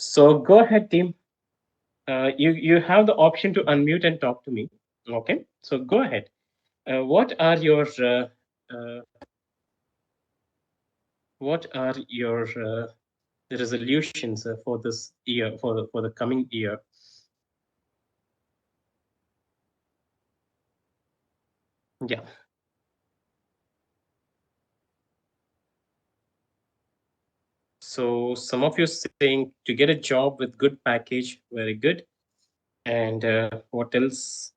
So go ahead, team. You have the option to unmute and talk to me. Okay, so go ahead. What are your uh, resolutions for this year, for the coming year? Yeah. So some of you saying to get a job with good package, very good. And what else?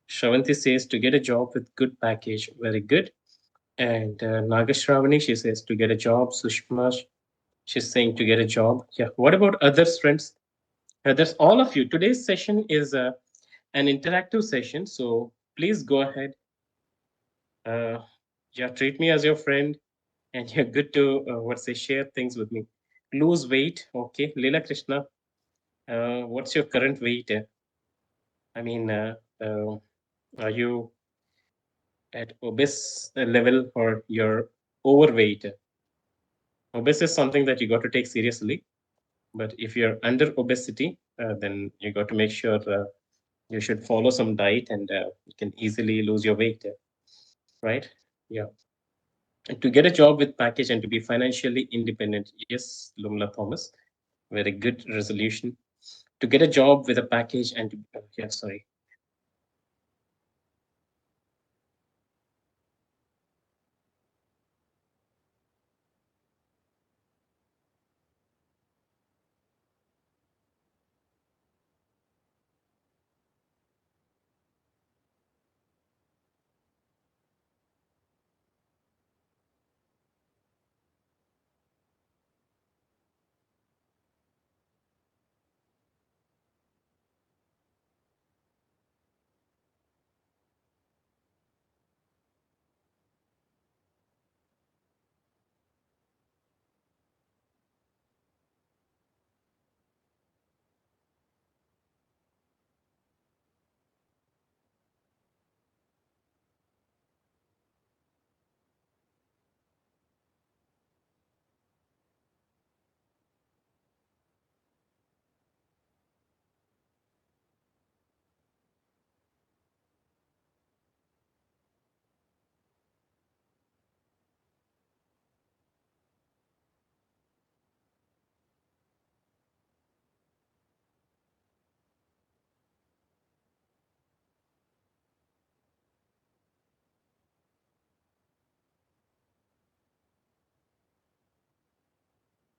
Shravanti says to get a job with good package, very good. And Nagashravani, she says to get a job. Sushma, she's saying to get a job. Yeah. What about others, friends? Others, all of you. Today's session is an interactive session. So please go ahead. Uh, yeah, treat me as your friend, and you're good to share things with me. Lose weight. Okay. Leela Krishna, what's your current weight? I mean, are you at obese level or you're overweight? Obese is something that you got to take seriously. But if you're under obesity, then you got to make sure you should follow some diet and you can easily lose your weight, right? Yeah. And to get a job with package and to be financially independent, yes, Lumla Thomas, very good resolution. To get a job with a package and to, yeah, sorry.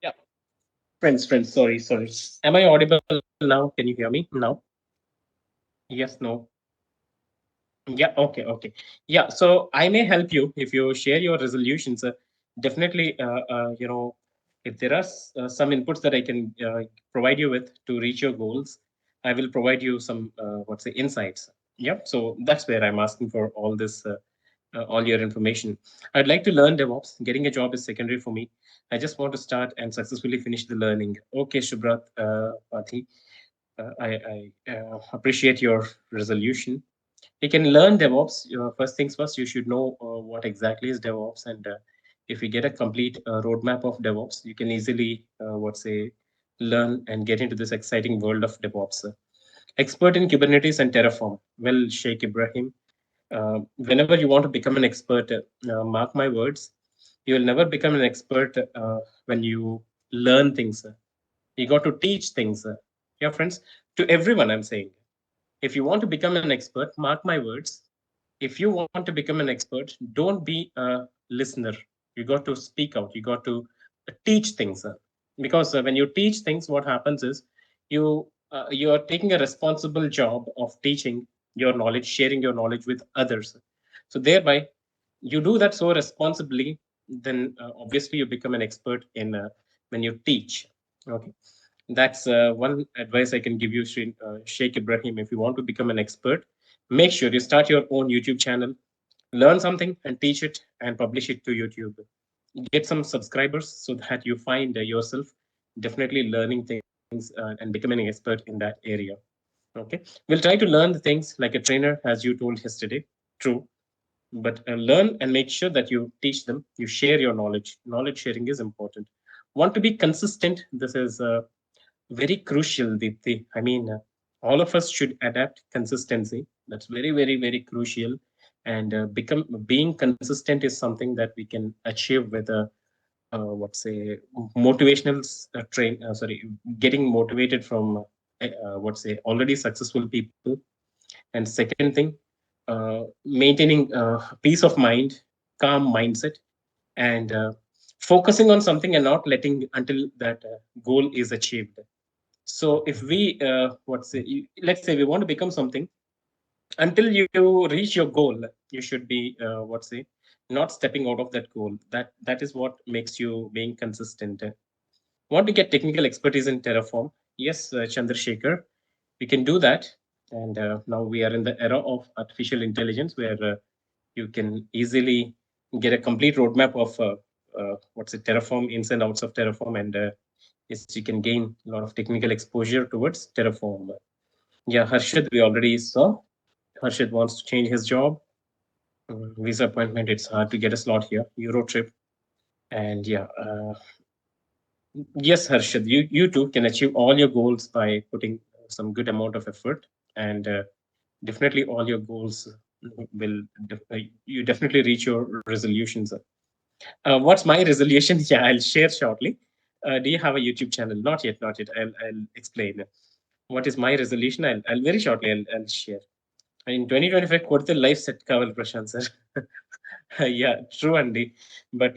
Yeah. Friends, sorry. Am I audible now? Can you hear me now? Yes, no. Yeah, okay. Yeah, so I may help you if you share your resolutions. Definitely, if there are some inputs that I can provide you with to reach your goals, I will provide you some, insights. Yep. So that's where I'm asking for all this, all your information. I'd like to learn DevOps. Getting a job is secondary for me. I just want to start and successfully finish the learning. Okay, Shubrat, Pati, I appreciate your resolution. You can learn DevOps. First things first, you should know what exactly is DevOps, and if you get a complete roadmap of DevOps, you can easily, learn and get into this exciting world of DevOps. Expert in Kubernetes and Terraform. Well, Sheikh Ibrahim, whenever you want to become an expert, mark my words, you will never become an expert when you learn things. You got to teach things. Yeah, friends, to everyone, I'm saying, if you want to become an expert, mark my words. If you want to become an expert, don't be a listener. You got to speak out. You got to teach things. Because when you teach things, what happens is you are taking a responsible job of teaching your knowledge, sharing your knowledge with others. So thereby, you do that so responsibly, then obviously you become an expert in when you teach. Okay, that's one advice I can give you, Sheikh Ibrahim. If you want to become an expert, make sure you start your own YouTube channel, learn something and teach it and publish it to YouTube. Get some subscribers so that you find yourself definitely learning things and becoming an expert in that area. Okay, we'll try to learn the things like a trainer, as you told yesterday. True, but learn and make sure that you teach them. You share your knowledge. Knowledge sharing is important. Want to be consistent? This is very crucial, Deepthi. I mean, all of us should adapt consistency. That's very, very, very crucial. And become being consistent is something that we can achieve with a what say motivational train. Sorry, getting motivated from what say already successful people. And second thing, maintaining peace of mind, calm mindset, and focusing on something and not letting until that goal is achieved. So if we let's say we want to become something, until you reach your goal, you should be not stepping out of that goal. That is what makes you being consistent. Want to get technical expertise in Terraform? Yes, Chandrasekhar, we can do that. And now we are in the era of artificial intelligence, where you can easily get a complete roadmap of Terraform, ins and outs of Terraform, and yes, you can gain a lot of technical exposure towards Terraform. Yeah, Harshad, we already saw. Harshad wants to change his job. Visa appointment, it's hard to get a slot here. Euro trip. And yeah, yes, Harshad, you too can achieve all your goals by putting some good amount of effort. And definitely all your goals will, you definitely reach your resolutions. What's my resolution? Yeah, I'll share shortly. Do you have a YouTube channel? Not yet, not yet. I'll explain. What is my resolution? I'll very shortly, I'll share. In 2025, ಕೊಡ್ತೆ life set Kaval Prashant sir. Yeah, true Andy. But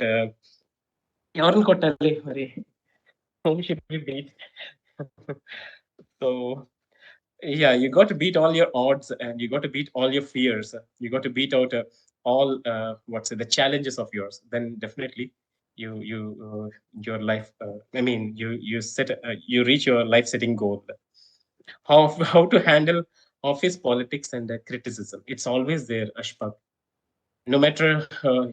ಯಾರನ್ನ ಕೊಟ್ಟಲ್ಲಿ ಮರಿ whom should we beat? So yeah, you got to beat all your odds, and you got to beat all your fears. You got to beat out all the challenges of yours. Then definitely you your life. I mean, you reach your life setting goal. How to handle office politics and criticism? It's always there, Ashfaq. No matter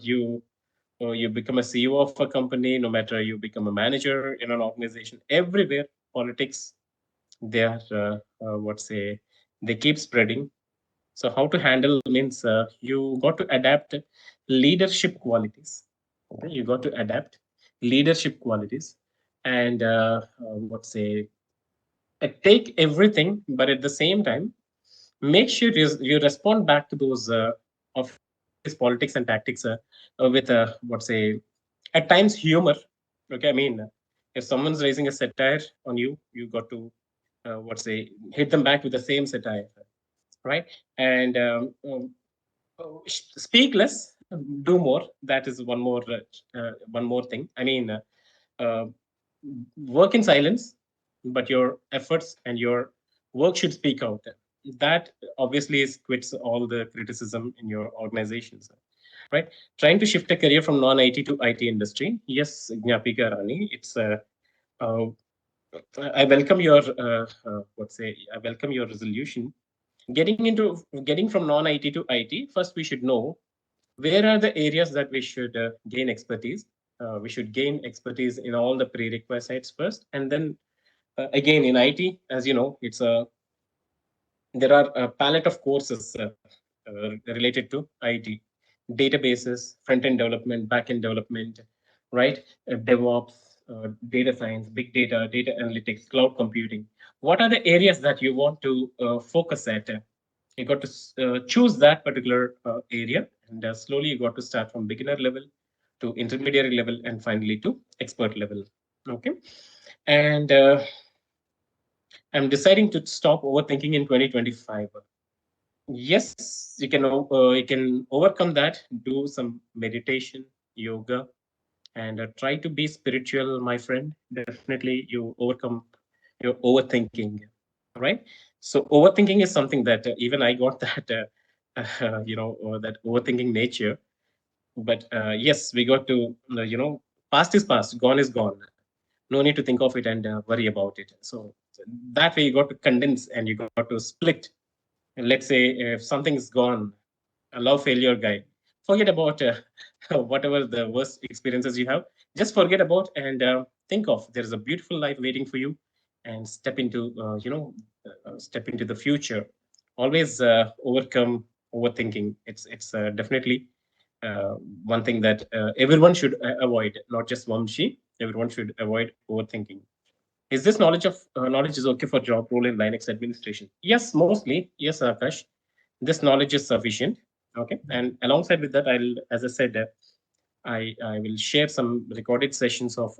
you become a CEO of a company, no matter you become a manager in an organization, everywhere politics, they are they keep spreading. So how to handle means you got to adapt leadership qualities. Okay? You got to adapt leadership qualities, and take everything, but at the same time make sure you respond back to those office politics and tactics with at times humor. Okay, I mean, if someone's raising a satire on you, you got to hit them back with the same satire, right? And speak less, do more. That is one more thing. I mean, uh, work in silence, but your efforts and your work should speak out. That obviously is quits all the criticism in your organizations, right? Trying to shift a career from non-IT to IT industry. Yes, Gnapika Rani, it's uh, I welcome your I welcome your resolution. Getting from non-IT to IT. First, we should know where are the areas that we should gain expertise. We should gain expertise in all the prerequisites first, and then again in IT, as you know, there are a palette of courses related to IT, databases, front end development, back end development, right? DevOps, data science, big data, data analytics, cloud computing. What are the areas that you want to focus at? You got to choose that particular area, and slowly you got to start from beginner level to intermediary level, and finally to expert level. Okay, and I'm deciding to stop overthinking in 2025. Yes, you can overcome that. Do some meditation, yoga, and try to be spiritual, my friend. Definitely, you overcome your overthinking, right? So overthinking is something that even I got that that overthinking nature. But yes, we got to past is past, gone is gone. No need to think of it and worry about it. So that way you got to condense and you got to split. And let's say if something's gone, a love failure guy, forget about whatever the worst experiences you have. Just forget about and think of there's a beautiful life waiting for you, and step into the future. Always overcome overthinking. It's definitely uh, one thing that everyone should avoid, not just Vamshi. Everyone should avoid overthinking. Is this knowledge is okay for job role in Linux administration? Yes, mostly. Yes, Akash. This knowledge is sufficient. Okay, and alongside with that, as I said, I will share some recorded sessions of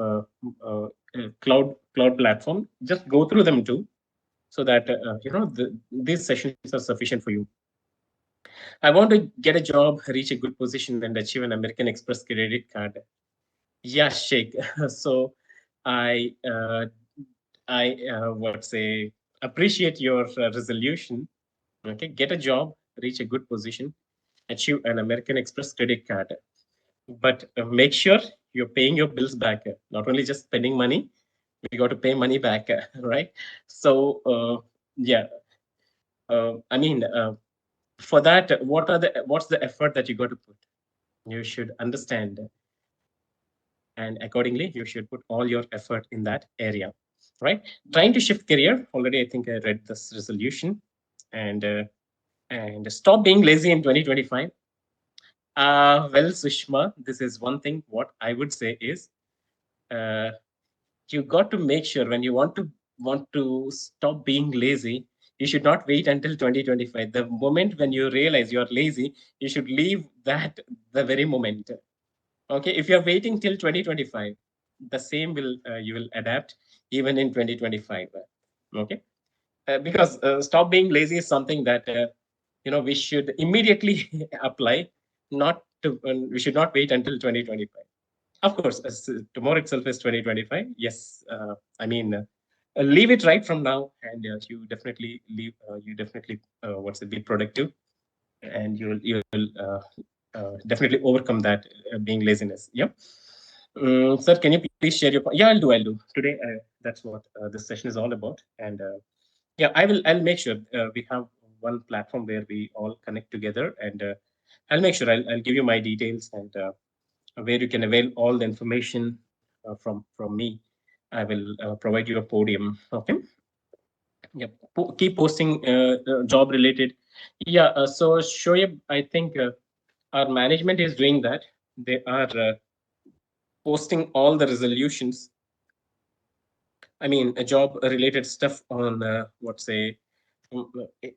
cloud platform. Just go through them too, so that these sessions are sufficient for you. I want to get a job, reach a good position, and achieve an American Express credit card. Yeah, Sheikh. So I what say appreciate your resolution. Okay, get a job, reach a good position, achieve an American Express credit card, but make sure you're paying your bills back. Not only just spending money, we got to pay money back, right? So yeah, I mean, for that, what's the effort that you got to put? You should understand, and accordingly, you should put all your effort in that area, right? Trying to shift career. Already, I think I read this resolution, and stop being lazy in 2025. Well, Sushma, this is one thing. What I would say is, uh, you got to make sure when you want to stop being lazy, you should not wait until 2025. The moment when you realize you are lazy, you should leave that the very moment. Okay, if you're waiting till 2025, the same will you will adapt even in 2025. Okay, because stop being lazy is something that we should immediately apply. Not to we should not wait until 2025. Of course, tomorrow itself is 2025. Yes, I mean, leave it right from now, and you definitely leave. You definitely what's it? Be productive, and you'll definitely overcome that being laziness. Yeah. Sir, can you please share your? Yeah, I'll do today. That's what this session is all about, and yeah, I'll make sure we have one platform where we all connect together, and I'll make sure I'll give you my details and. Where you can avail all the information from me. I will provide you a podium. Okay. Yep. Keep posting job related. Yeah. So Shoaib, I think our management is doing that. They are posting all the resolutions. I mean, job related stuff on what say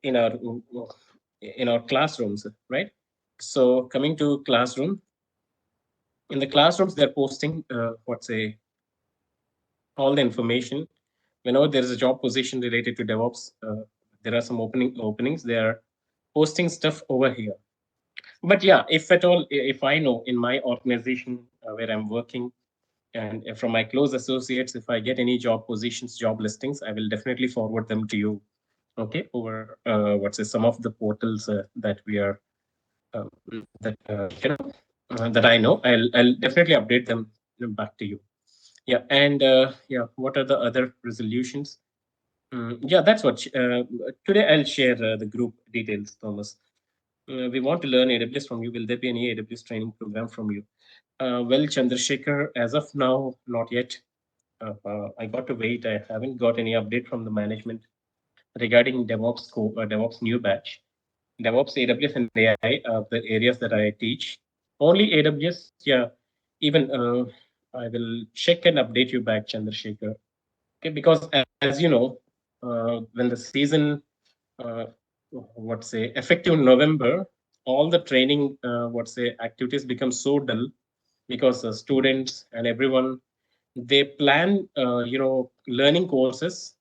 in our classrooms, right? So coming to classroom, in the classrooms, they're posting what say all the information. Whenever there is a job position related to DevOps, there are some openings. They are posting stuff over here. But yeah, if at all, if I know in my organization where I'm working, and from my close associates, if I get any job positions, job listings, I will definitely forward them to you. Okay, over what's it, some of the portals that we are that that I know. I'll definitely update them back to you. Yeah, and yeah, what are the other resolutions? Yeah, that's what. Today I'll share the group details, Thomas. We want to learn AWS from you. Will there be any AWS training program from you? Well, Chandrasekhar, as of now, not yet. I got to wait. I haven't got any update from the management regarding DevOps new batch. DevOps, AWS, and AI are the areas that I teach. Only AWS, yeah. Even I will check and update you back, Chandrasekhar. Okay, because as you know, when the season, uh, what say, effective November, all the training, what say, activities become so dull because students and everyone they plan, learning courses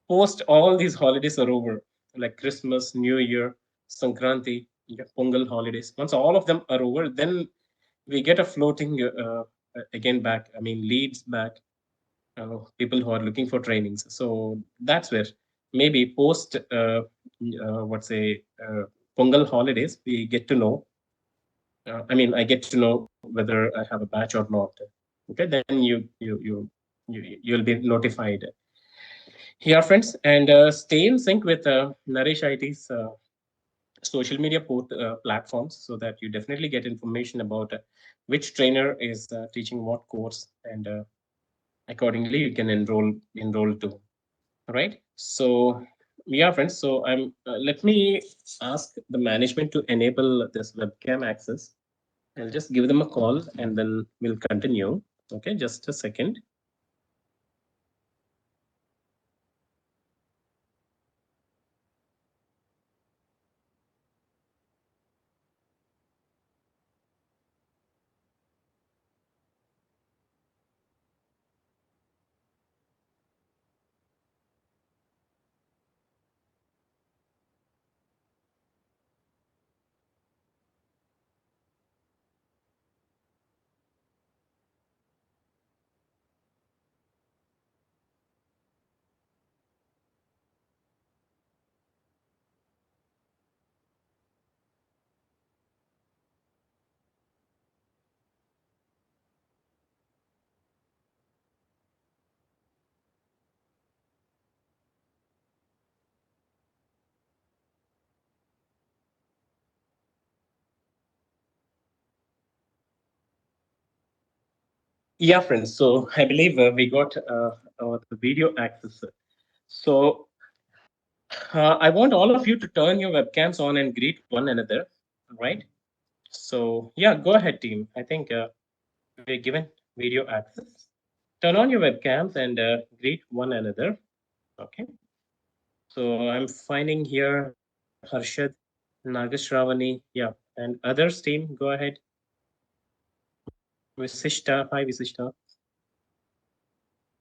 post all these holidays are over, like Christmas, New Year, Sankranti, yeah, Pongal holidays. Once all of them are over, then we get a floating again back. I mean, leads back people who are looking for trainings. So that's where maybe post what's a Pongal holidays, we get to know. I mean, I get to know whether I have a batch or not. Okay, then you'll be notified. Yeah, friends, and stay in sync with Naresh IT's social media platforms so that you definitely get information about which trainer is teaching what course, and accordingly you can enroll too. Right. So yeah, friends. So let me ask the management to enable this webcam access. I'll just give them a call and then we'll continue. Okay, just a second. Yeah, friends. So I believe we got the video access. So I want all of you to turn your webcams on and greet one another, right? So yeah, go ahead, team. I think we're given video access. Turn on your webcams and greet one another. Okay. So I'm finding here Harshad, Nagashravani, yeah, and others. Team, go ahead. Visishta, hi Visishta.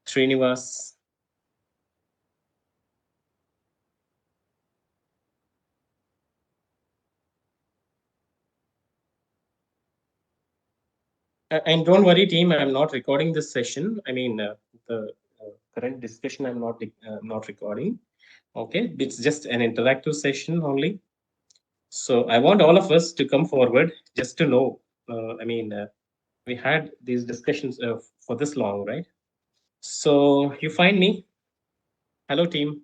Srinivas. And don't worry, team. I'm not recording this session. I mean, the current discussion. I'm not recording. Okay, it's just an interactive session only. So I want all of us to come forward just to know. We had these discussions for this long, right? So you find me. Hello, team.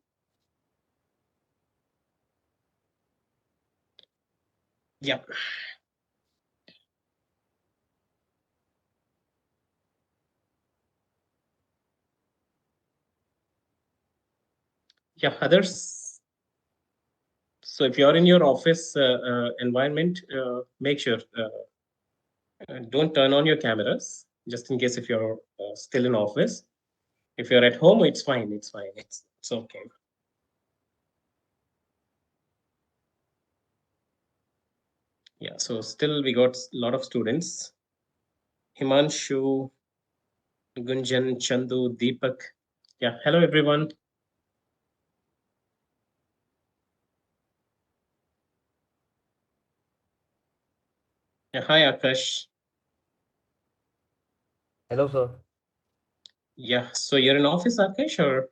Yeah, yeah. Others. So if you're in your office environment, make sure don't turn on your cameras just in case if you're still in office. If you're at home, it's fine. It's fine. It's okay. Yeah. So still we got a lot of students. Himanshu, Gunjan, Chandu, Deepak. Yeah. Hello everyone. Yeah, hi Akash. Hello, sir. Yeah. So you're in office, Akash, or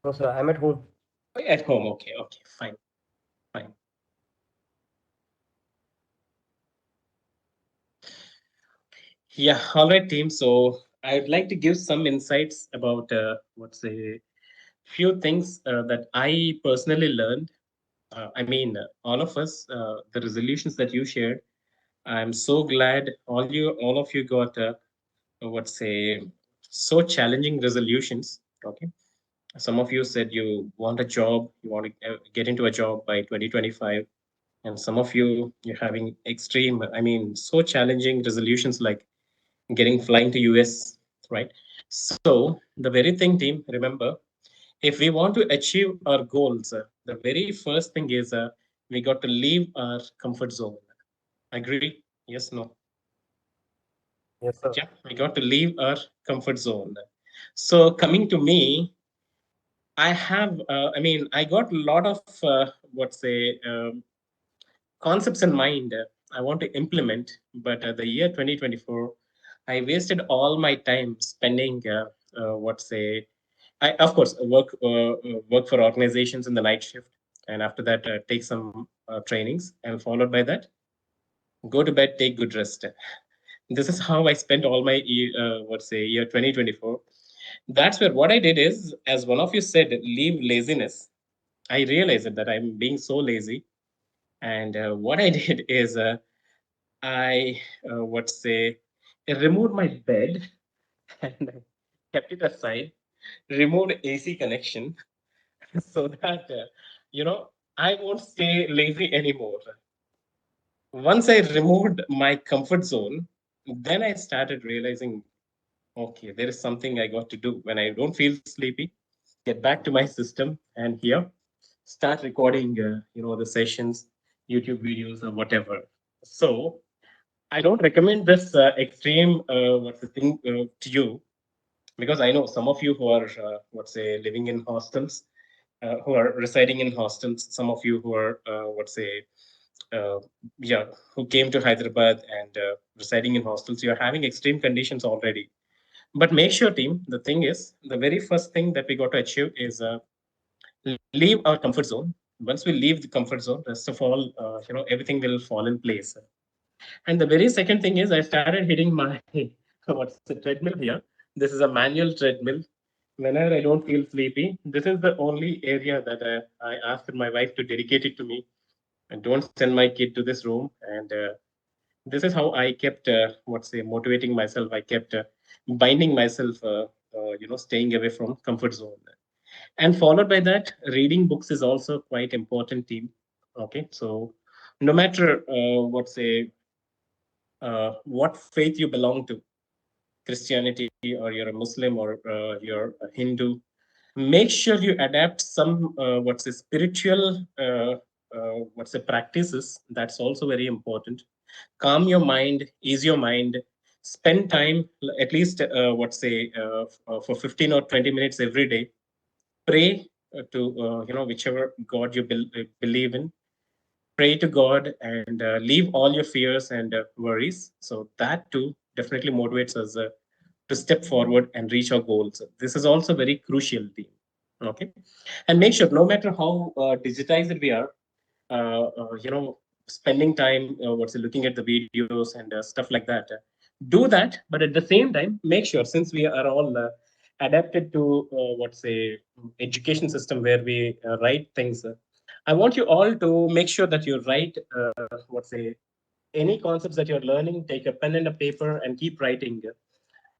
No, sir, I'm at home. at home? Okay. Okay. Fine. Fine. Yeah. All right, team. So I'd like to give some insights about what's a few things that I personally learned. All of us, the resolutions that you shared. I'm so glad all of you got what's say so challenging resolutions. Okay, some of you said you want a job, you want to get into a job by 2025, and some of you're having extreme, so challenging resolutions like getting flying to US, right? So the very thing, team, remember, if we want to achieve our goals, the very first thing is we got to leave our comfort zone. Agree? Yes, no. Yes, sir. Yeah, we got to leave our comfort zone. So coming to me, I have, I got a lot of what say concepts in mind. I want to implement, but the year 2024, I wasted all my time spending what say I of course work for organizations in the night shift, and after that take some trainings, and followed by that go to bed, take good rest. This is how I spent all my what say year 2024. That's where what I did is, as one of you said, leave laziness. I realized that I'm being so lazy, and what I did is I what say removed my bed and I kept it aside, removed AC connection, so that you know I won't stay lazy anymore. Once I removed my comfort zone, then I started realizing, okay, there is something I got to do when I don't feel sleepy. Get back to my system and here start recording, the sessions, YouTube videos or whatever. So I don't recommend this extreme what's the thing to you, because I know some of you who are what's say living in hostels, who are residing in hostels. Some of you who are what's say uh, yeah, who came to Hyderabad and residing in hostels. You are having extreme conditions already. But make sure, team. The thing is, the very first thing that we got to achieve is leave our comfort zone. Once we leave the comfort zone, rest of all, everything will fall in place. And the very second thing is, I started hitting my what's the treadmill here. This is a manual treadmill. Whenever I don't feel sleepy, this is the only area that I asked my wife to dedicate it to me. And don't send my kid to this room. And This is how I kept what's say motivating myself. I kept binding myself, staying away from comfort zone. And followed by that, reading books is also quite important team. Okay, so no matter what faith you belong to, Christianity or you're a Muslim or you're a Hindu, make sure you adapt some spiritual practices. That's also very important. Calm your mind, ease your mind, spend time at least for 15 or 20 minutes every day. Pray to whichever God you believe in. Pray to God and leave all your fears and worries. So that too definitely motivates us to step forward and reach our goals. This is also very crucial thing. Okay, and make sure no matter how digitized we are, spending time looking at the videos and stuff like that. Do that, but at the same time, make sure since we are all adapted to education system where we write things. I want you all to make sure that you write any concepts that you're learning. Take a pen and a paper and keep writing.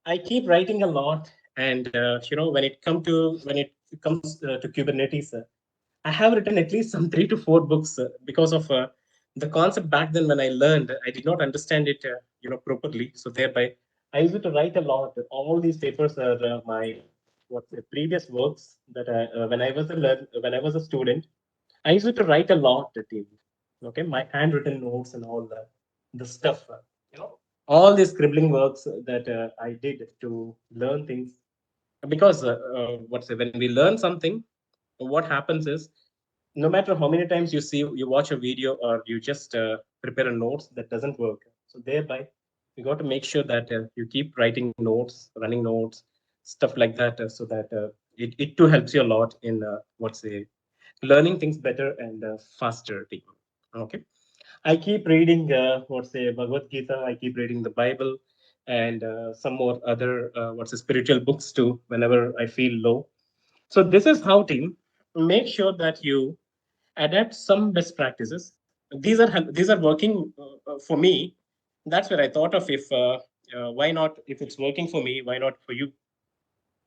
I keep writing a lot, and when it comes to Kubernetes, I have written at least some 3 to 4 books because of the concept back then when I learned. I did not understand it, properly. So thereby, I used to write a lot. All these papers are my previous works that when I was when I was a student. I used to write a lot, Tim. Okay, my handwritten notes and all the stuff. You know, all these scribbling works that I did to learn things. Because when we learn something, what happens is no matter how many times you watch a video or you just prepare a notes that doesn't work. So thereby, you got to make sure that you keep writing notes, running notes, stuff like that, so that it too helps you a lot in learning things better and faster. Team. Okay. I keep reading Bhagavad Gita. I keep reading the Bible and some more other spiritual books too. Whenever I feel low, so this is how team make sure that you adapt some best practices. These are working for me. That's where I thought of if why not if it's working for me, why not for you?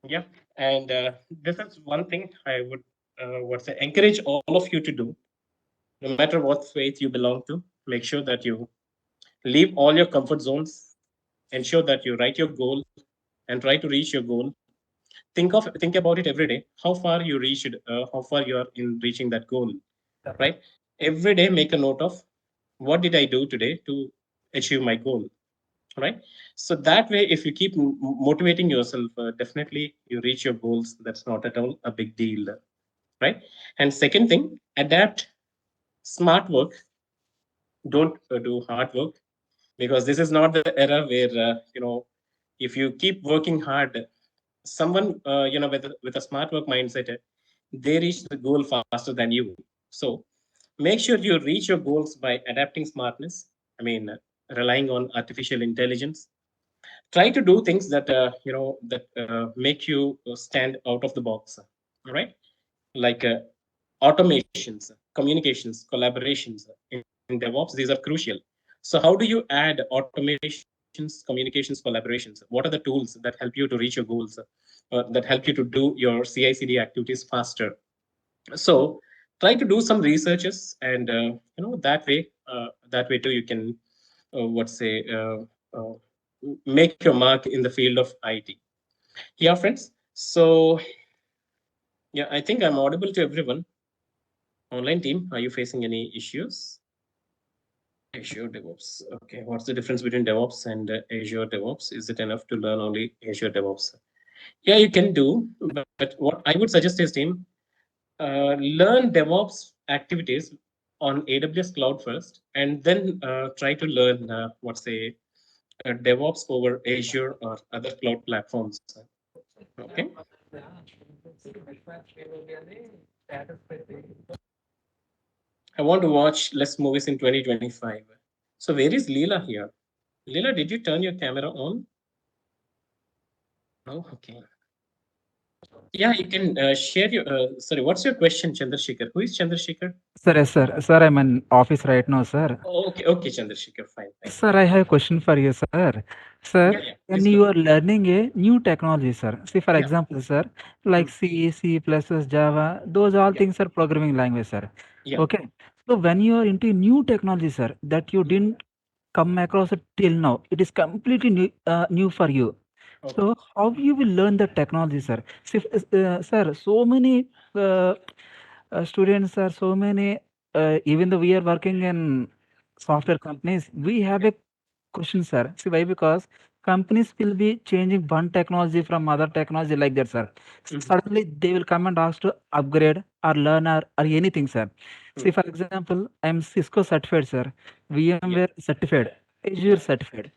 Yeah, and this is one thing I would encourage all of you to do. No matter what faith you belong to, make sure that you leave all your comfort zones. Ensure that you write your goal and try to reach your goal. Think about it every day. How far you reached, how far you are in reaching that goal, right? Every day, make a note of what did I do today to achieve my goal, right? So that way, if you keep motivating yourself, definitely you reach your goals. That's not at all a big deal, right? And second thing, adapt smart work. Don't do hard work because this is not the era where if you keep working hard, someone with a smart work mindset, they reach the goal faster than you. So make sure you reach your goals by adapting smartness. I mean, relying on artificial intelligence. Try to do things that make you stand out of the box. All right, like automations, communications, collaborations in DevOps. These are crucial. So how do you add automations, communications, collaborations? What are the tools that help you to reach your goals? That help you to do your CI/CD activities faster. So try to do some researches, and that way too you can what say make your mark in the field of IT. Yeah, friends. So yeah, I think I'm audible to everyone. Online team, are you facing any issues? Azure DevOps. Okay, what's the difference between DevOps and Azure DevOps? Is it enough to learn only Azure DevOps? Yeah, you can do, but what I would suggest is, team, learn DevOps activities on AWS Cloud first, and then try to learn DevOps over Azure or other cloud platforms. Okay. I want to watch less movies in 2025. So where is Leela here? Leela, did you turn your camera on? Oh, okay. Yeah, you can share your. Sorry, what's your question, Chandrasekhar? Who is Chandrasekhar? Sir, yes, sir. Sir, I'm in office right now, sir. Okay, okay, Chandrasekhar, fine, fine. Sir, I have a question for you, sir. Sir, Yeah, yeah, when please go you ahead. are learning a new technology, sir, see for Yeah. example, sir, like Mm, C, C++, Java, those all yeah, things are programming language, sir. yeah, Okay. So when you are into new technology, sir, that you mm, didn't come across it till now, it is completely new for you. okay. So how you will learn the technology, sir? See, sir, so many students are so many. Even though we are working in Mm, software companies, we have yeah, a question, sir. See why? Because companies will be changing one technology from other technology like that, sir. mhm, Suddenly they will come and ask to upgrade or learn or anything, sir. See, mm, for example, I'm Cisco certified, sir. yeah, VMware certified, Azure yeah, certified,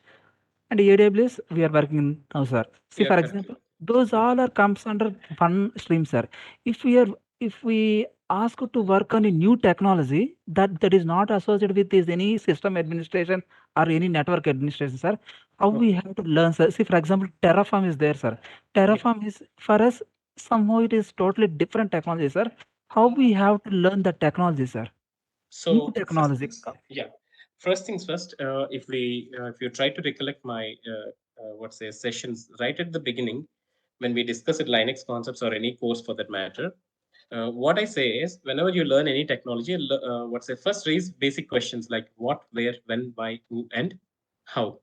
and AWS we are working now, sir. See, yeah, for correct. example, those Mm, all are comes under one stream, sir. If we are if we ask to work on a new technology that is not associated with this any system administration or any network administration, sir, how we okay. have to learn, sir? See, for example, Terraform is there, sir. Yeah. Terraform is for us somehow it is totally different technology, sir. How we have to learn the technology, sir? New So first technology. things, yeah. First things first. If you try to recollect my what say sessions right at the beginning when we discussed Linux concepts or any course for that matter, what I say is whenever you learn any technology, what's say first raise basic questions like what, where, when, why, who, and how.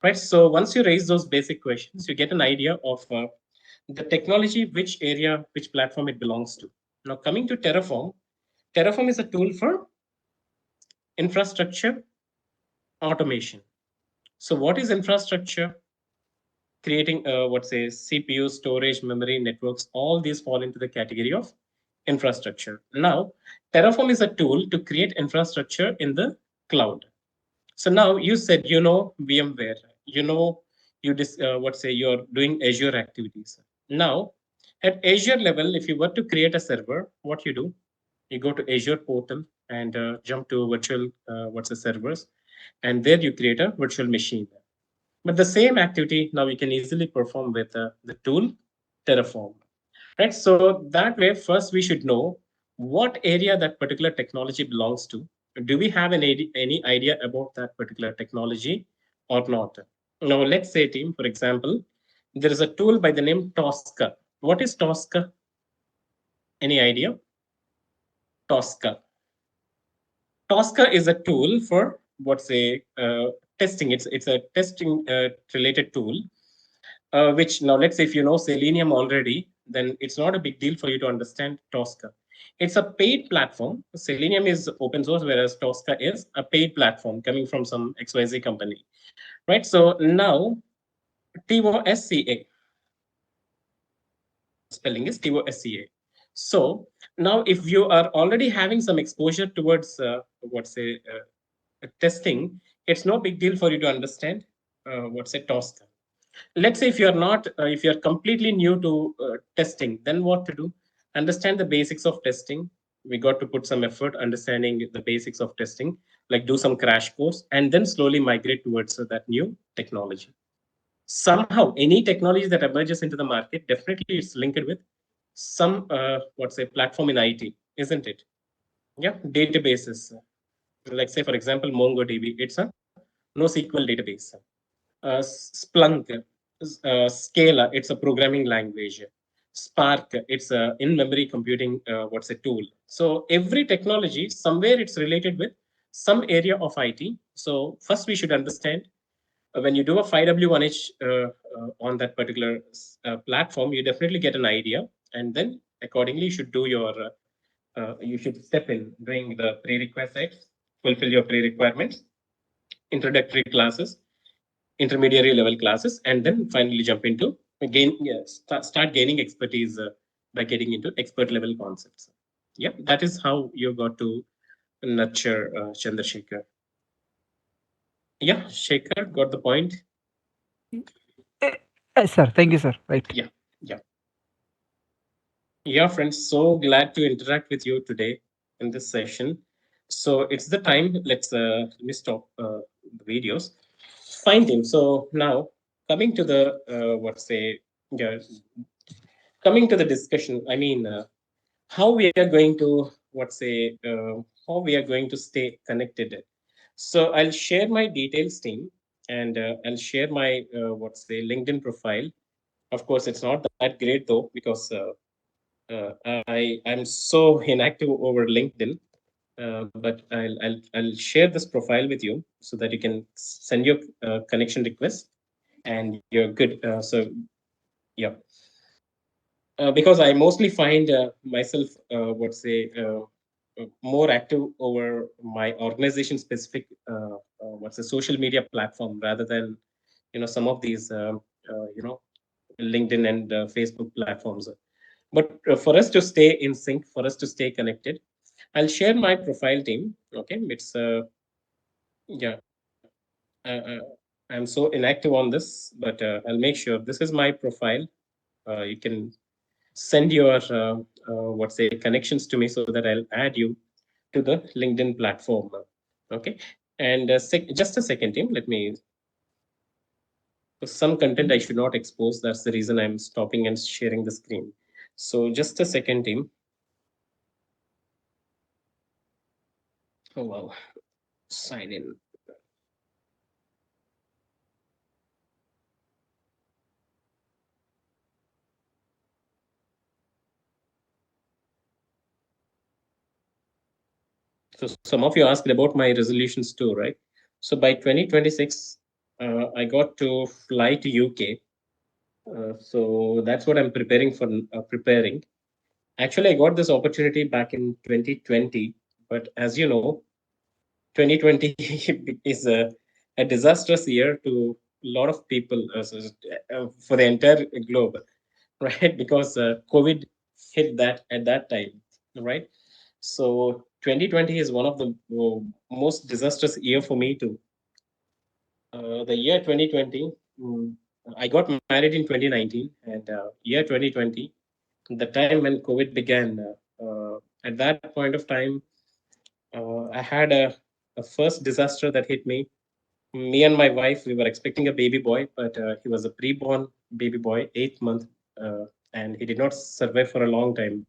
Right. So once you raise those basic questions, you get an idea of the technology, which area, which platform it belongs to. Now coming to Terraform, Terraform is a tool for infrastructure automation. So what is infrastructure? Creating what's a CPU, storage, memory, networks, all these fall into the category of infrastructure. Now, Terraform is a tool to create infrastructure in the cloud. So now you said you know VMware, you know what say you're doing Azure activities. Now, at Azure level, if you were to create a server, what you do, you go to Azure portal and jump to virtual what's the servers, and there you create a virtual machine. But the same activity now you can easily perform with the tool Terraform. Right. So that way, first we should know what area that particular technology belongs to. Do we have any idea about that particular technology or not? Now, let's say, team, for example, there is a tool by the name Tosca. What is Tosca? Any idea? Tosca. Tosca is a tool for what's a testing. It's a testing related tool which now let's say if you know Selenium already, then it's not a big deal for you to understand Tosca. It's a paid platform. Selenium is open source, whereas Tosca is a paid platform coming from some XYZ company, right? So now TOSCA, spelling is TOSCA. So now if you are already having some exposure towards what's a testing, it's no big deal for you to understand what's a Tosca. Let's say if you're not if you're completely new to testing, then what to do? Understand the basics of testing. We got to put some effort understanding the basics of testing, like do some crash course and then slowly migrate towards that new technology. Somehow any technology that emerges into the market, definitely it's linked with some what's a platform in IT, isn't it? Yeah, databases, like say for example MongoDB, it's a NoSQL database. Splunk, Scala, it's a programming language. Spark, it's a in-memory computing, what's a tool. So every technology, somewhere it's related with some area of IT. So first we should understand when you do a 5W1H on that particular platform, you definitely get an idea. And then accordingly, you should do your, you should step in doing the prerequisites, fulfill your pre-requirements, introductory classes, intermediary level classes, and then finally jump into again, yeah, start gaining expertise by getting into expert level concepts. Yeah, that is how you got to nurture Chandrasekhar. Yeah, Shekhar got the point. Eh, sir, thank you, sir. Right. Yeah, yeah, yeah, friends. So glad to interact with you today in this session. So it's the time. Let me stop the videos. Fine, team. So now coming to the what say, yeah, coming to the discussion. I mean, how we are going to what say how we are going to stay connected. So I'll share my details, team, and I'll share my what's the LinkedIn profile. Of course, it's not that great though because I'm so inactive over LinkedIn. But I'll share this profile with you so that you can send your connection request and you're good. So yeah, because I mostly find myself what's say more active over my organization specific what's a social media platform rather than some of these LinkedIn and Facebook platforms. But for us to stay in sync, for us to stay connected, I'll share my profile, team. Okay, it's yeah. Uh, uh, I'm so inactive on this, but I'll make sure this is my profile. You can send your what's say connections to me so that I'll add you to the LinkedIn platform. Okay, and just a second, team. Let me. Some content I should not expose. That's the reason I'm stopping and sharing the screen. So just a second, team. Oh wow, sign in. So some of you asked about my resolutions too, right? So by 2026, I got to fly to UK. So that's what I'm preparing for. Preparing. Actually, I got this opportunity back in 2020, but as you know, 2020 is a disastrous year to a lot of people for the entire globe, right? Because COVID hit that at that time, right? So 2020 is one of the most disastrous year for me too. The year 2020, I got married in 2019, and year 2020, the time when COVID began. At that point of time, I had a first disaster that hit me. Me and my wife, we were expecting a baby boy, but he was a pre-born baby boy, 8 month, and he did not survive for a long time.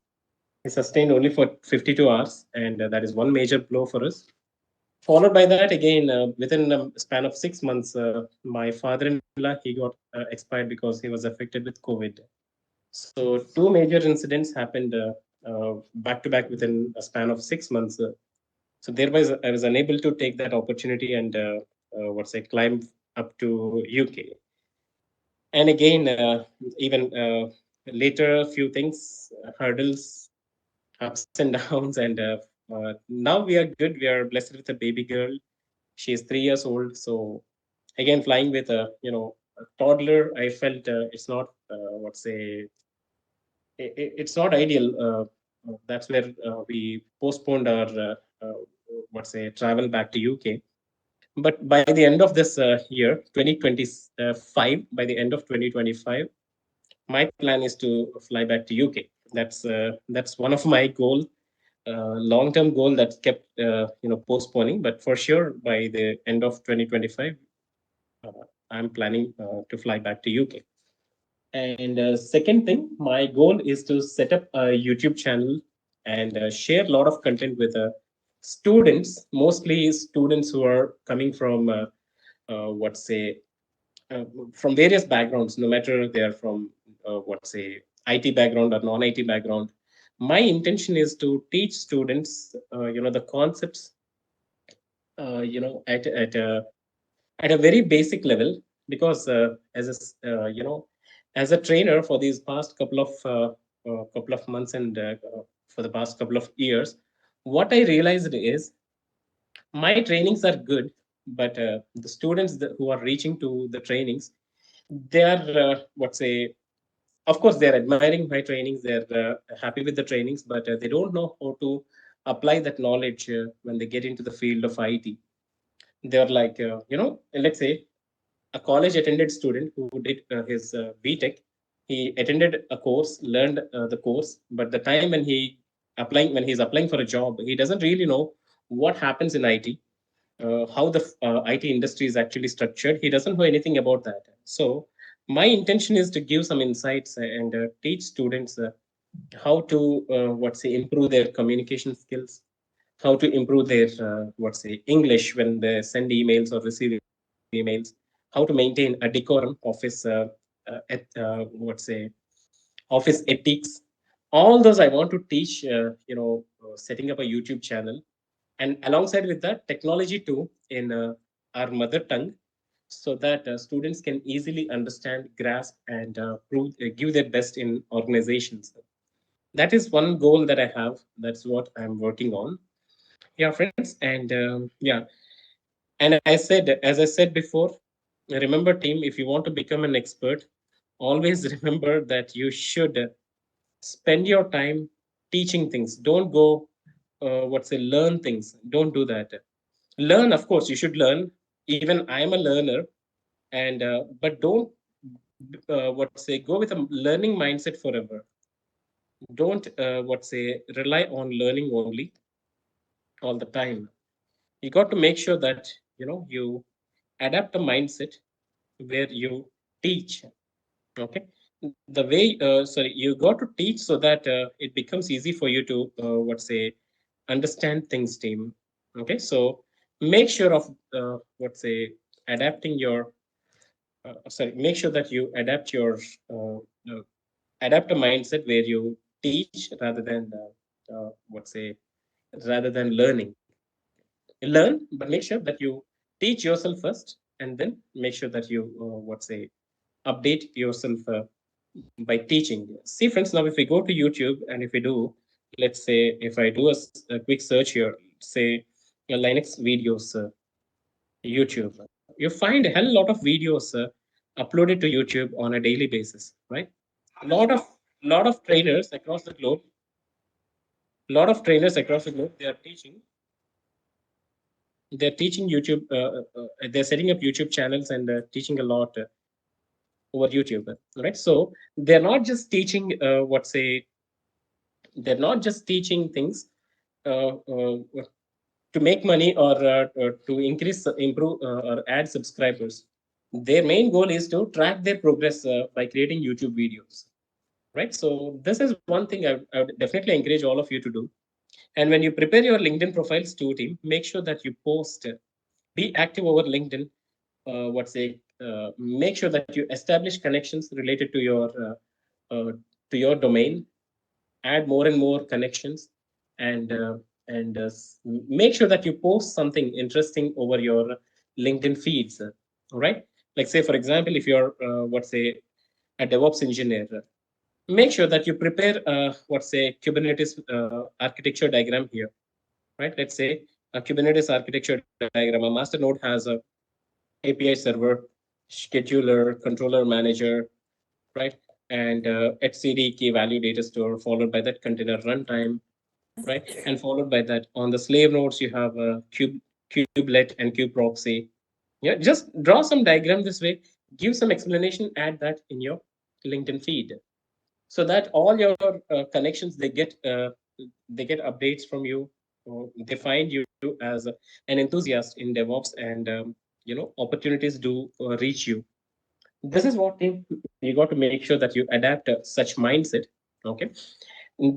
He sustained only for 52 hours, and that is one major blow for us. Followed by that, again, within a span of 6 months, my father-in-law he got expired because he was affected with COVID. So two major incidents happened back to back within a span of 6 months. So thereby, I was unable to take that opportunity and what's I climb up to UK. And again, even later, a few things, hurdles, ups and downs, and now we are good. We are blessed with a baby girl. She is 3 years old. So again, flying with a a toddler, I felt it's not what's a it's not ideal. That's where we postponed our what's a travel back to UK. But by the end of this year, 2025, by the end of 2025, my plan is to fly back to UK. That's one of my goal, long-term goal that kept postponing. But for sure, by the end of 2025, uh, I'm planning to fly back to UK. And second thing, my goal is to set up a YouTube channel and share a lot of content with students, mostly students who are coming from what say uh, from various backgrounds, no matter they are from what say IT background or non-IT background. My intention is to teach students, the concepts, at a very basic level, because as a trainer for these past couple of months and for the past couple of years, what I realized is my trainings are good, but the students who are reaching to the trainings, they are what say of course they're admiring my trainings, they're happy with the trainings, but they don't know how to apply that knowledge when they get into the field of IT. They're like let's say a college attended student who did his BTech. He attended a course, learned the course, but the time when he's applying for a job, he doesn't really know what happens in IT, how the IT industry is actually structured. He doesn't know anything about that. So my intention is to give some insights and teach students how to what say improve their communication skills, how to improve their what's say English when they send emails or receive emails, how to maintain a decorum, office what's say office ethics. All those I want to teach. Setting up a YouTube channel, and alongside with that, technology too in our mother tongue, so that students can easily understand, grasp, and give their best in organizations. That is one goal that I have. That's what I'm working on. Yeah, friends, and and as I said before, remember, team, if you want to become an expert, always remember that you should spend your time teaching things. Don't go, learn things. Don't do that. Learn, of course, you should learn. Even I am a learner, and but don't go with a learning mindset forever. Don't rely on learning only all the time. You got to make sure that you adapt a mindset where you teach. Okay, the way sorry, you got to teach so that it becomes easy for you to understand things, team. Okay, so make sure of adapting your make sure that you adapt your uh, uh, adapt a mindset where you teach rather than rather than learning. Learn, but make sure that you teach yourself first, and then make sure that you update yourself by teaching. See, friends, now if we go to YouTube and if we do, let's say, if I do a quick search here, say Linux videos, YouTube, you find a hell lot of videos uploaded to YouTube on a daily basis, right? Lot of lot of trainers across the globe, they are teaching. They're teaching YouTube. They're setting up YouTube channels and teaching a lot over YouTube, right? So they're not just teaching they're not just teaching things to make money or to improve or add subscribers. Their main goal is to track their progress by creating YouTube videos, right? So this is one thing I would definitely encourage all of you to do. And when you prepare your LinkedIn profiles too, team, make sure that you post, be active over LinkedIn. Make sure that you establish connections related to your domain, add more and more connections, and make sure that you post something interesting over your LinkedIn feeds. All right, like say for example, if you're a DevOps engineer, make sure that you prepare Kubernetes architecture diagram here, right? Let's say a Kubernetes architecture diagram. A master node has a API server, scheduler, controller manager, right? And etcd key value data store, followed by that container runtime, right? And followed by that, on the slave nodes, you have a kubelet and kubeproxy. Yeah, just draw some diagram this way, give some explanation, add that in your LinkedIn feed, so that all your connections, they get updates from you. They find you as an enthusiast in DevOps, and opportunities do reach you. This is what you got to make sure that you adapt such mindset. Okay,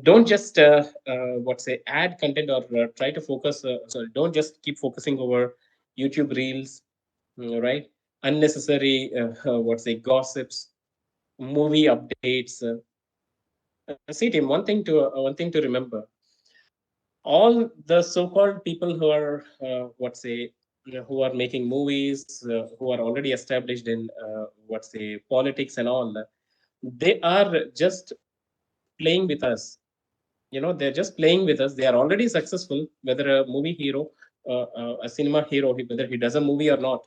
don't just add content or try to focus. Sorry, don't just keep focusing over YouTube reels, right? Unnecessary gossips, movie updates. See, Tim, one thing to remember: all the so-called people who are who are making movies, who are already established in politics and all, they are just playing with us. They're just playing with us. They are already successful, whether a movie hero, a cinema hero, whether he does a movie or not,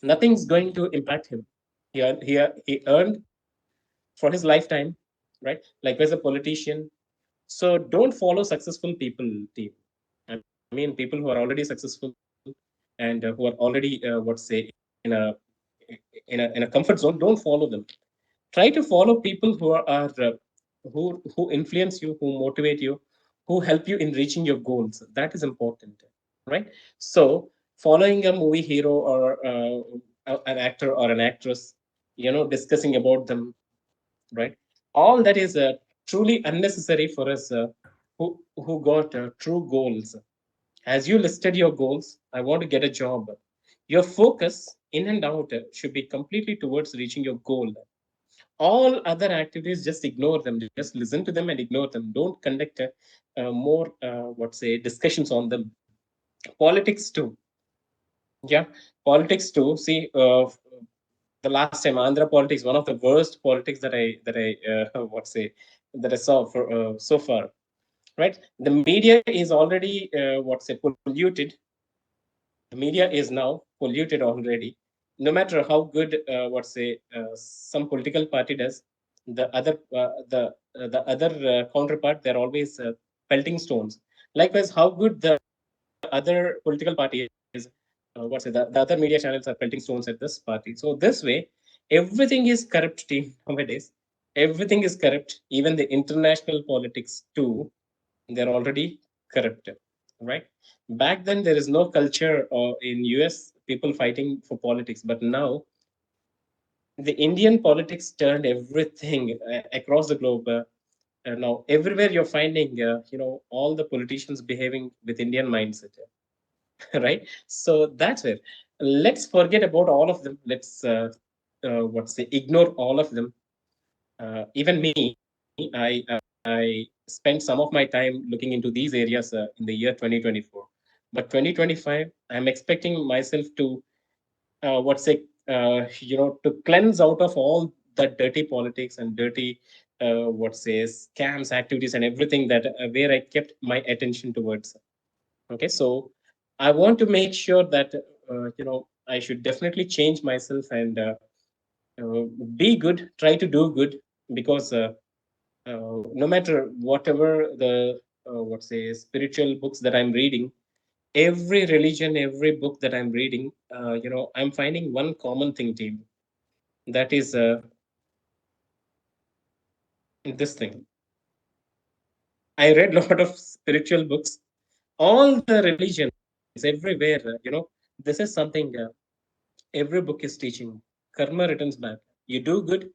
nothing's going to impact him. He earned for his lifetime, right? Likewise a politician. So don't follow successful people, team. I mean, people who are already successful and who are already in a comfort zone, don't follow them. Try to follow people who influence you, who motivate you, who help you in reaching your goals. That is important, right? So following a movie hero or an actor or an actress, discussing about them, right? All that is truly unnecessary for us who got true goals. As you listed your goals, I want to get a job. Your focus in and out should be completely towards reaching your goal. All other activities, just ignore them. Just listen to them and ignore them. Don't conduct more, what say, discussions on them. Politics too. Yeah, politics too. See, the last time Andhra politics, one of the worst politics that I what say that I saw for so far. Right, the media is already what say polluted. The media is now polluted already. No matter how good what say some political party does, the other counterpart, they're always pelting stones. Likewise, how good the other political party is, the other media channels are pelting stones at this party. So this way, everything is corrupt, team. Nowadays everything is corrupt. Even the international politics too, they're already corrupt, right? Back then there is no culture in US people fighting for politics, but now the Indian politics turned everything across the globe. Now everywhere you're finding all the politicians behaving with Indian mindset. Right, so that's where, let's forget about all of them. Let's what say ignore all of them. Even me, I spent some of my time looking into these areas in the year 2024. But 2025, I'm expecting myself to what say to cleanse out of all that dirty politics and dirty what says scams activities and everything that where I kept my attention towards. Okay, so I want to make sure that I should definitely change myself and be good, try to do good, because no matter whatever the what say spiritual books that I'm reading, every religion, every book that I'm reading, I'm finding one common thing, team. That is this thing. I read a lot of spiritual books, all the religions, everywhere. This is something every book is teaching. Karma returns back. You do good,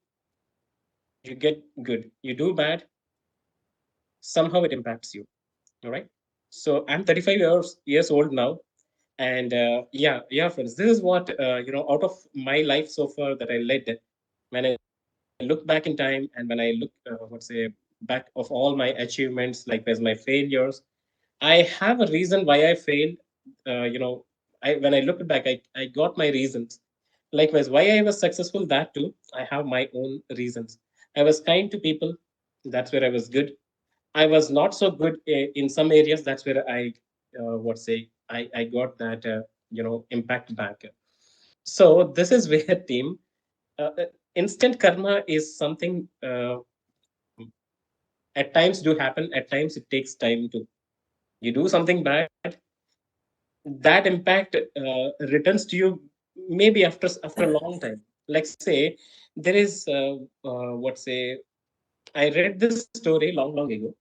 you get good. You do bad, somehow it impacts you. All right. So I'm 35 years old now, and yeah, friends. This is what out of my life so far that I led. When I look back in time, and when I look, what say, back of all my achievements, likewise my failures, I have a reason why I failed. When I look back, I got my reasons. Likewise, why I was successful, that too, I have my own reasons. I was kind to people. That's where I was good. I was not so good in some areas. That's where what say, I got that, impact back. So this is where team, instant karma is something at times do happen. At times it takes time to, you do something bad, that impact returns to you maybe after a long time. Like say there is what say, I read this story long ago.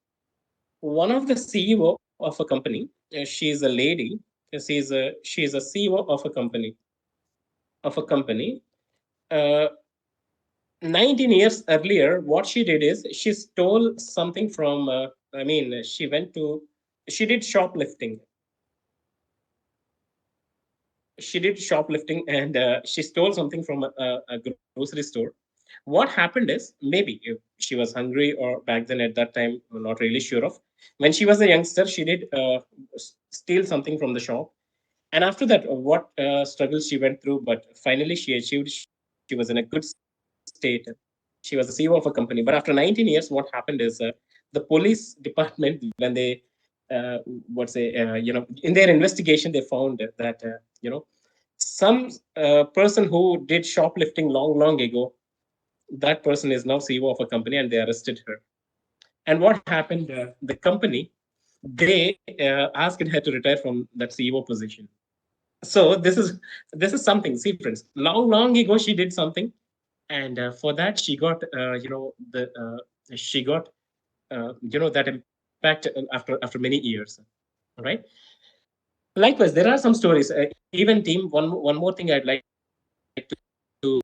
One of the CEO of a company, she is a lady, she is a CEO of a company. uh, 19 years earlier, what she did is she stole something from she went to, she did shoplifting. She did shoplifting, and she stole something from a grocery store. What happened is, maybe if she was hungry, or back then at that time, I'm not really sure of, when she was a youngster, she did steal something from the shop. And after that, what struggles she went through, but finally she achieved. She was in a good state. She was the CEO of a company. But after 19 years, what happened is the police department, when they what say in their investigation, they found that some person who did shoplifting long ago, that person is now CEO of a company, and they arrested her. And what happened? The company, they asked her to retire from that CEO position. So this is something. See, friends, long ago she did something, and for that she got the she got that impact after many years. Right. Likewise, there are some stories. Even team, one more thing I'd like to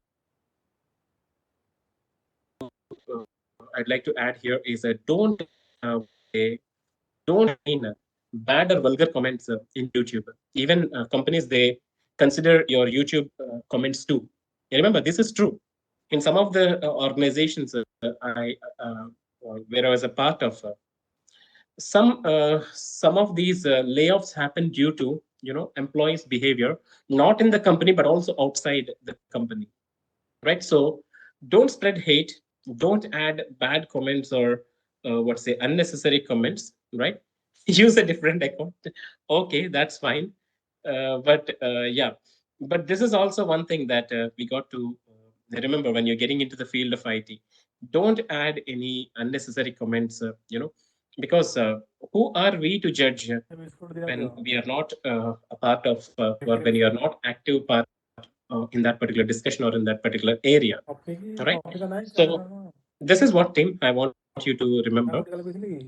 I'd like to add here is don't don't bad or vulgar comments in YouTube. Even companies, they consider your YouTube comments too. You remember, this is true. In some of the organizations where I was a part of, some of these layoffs happen due to employees' behavior, not in the company but also outside the company, right? So don't spread hate, don't add bad comments or what say unnecessary comments, right? Use a different account. Okay, that's fine. But yeah, but this is also one thing that we got to remember when you're getting into the field of IT. Don't add any unnecessary comments, because who are we to judge when we are not a part of, or when you are not active part in that particular discussion or in that particular area, right? So this is what, Tim, I want you to remember.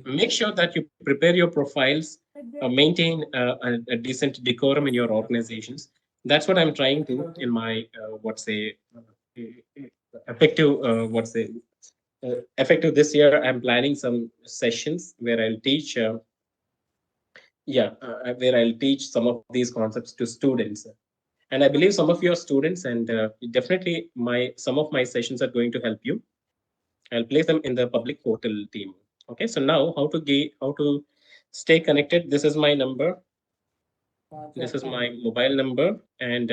Make sure that you prepare your profiles, maintain a decent decorum in your organizations. That's what I'm trying to in my what say effective what say effective this year. I'm planning some sessions where I'll teach where I'll teach some of these concepts to students. And I believe some of your students, and definitely my some of my sessions are going to help you. I'll place them in the public portal team. Okay, so now how to stay connected. This is my number. This is my mobile number, and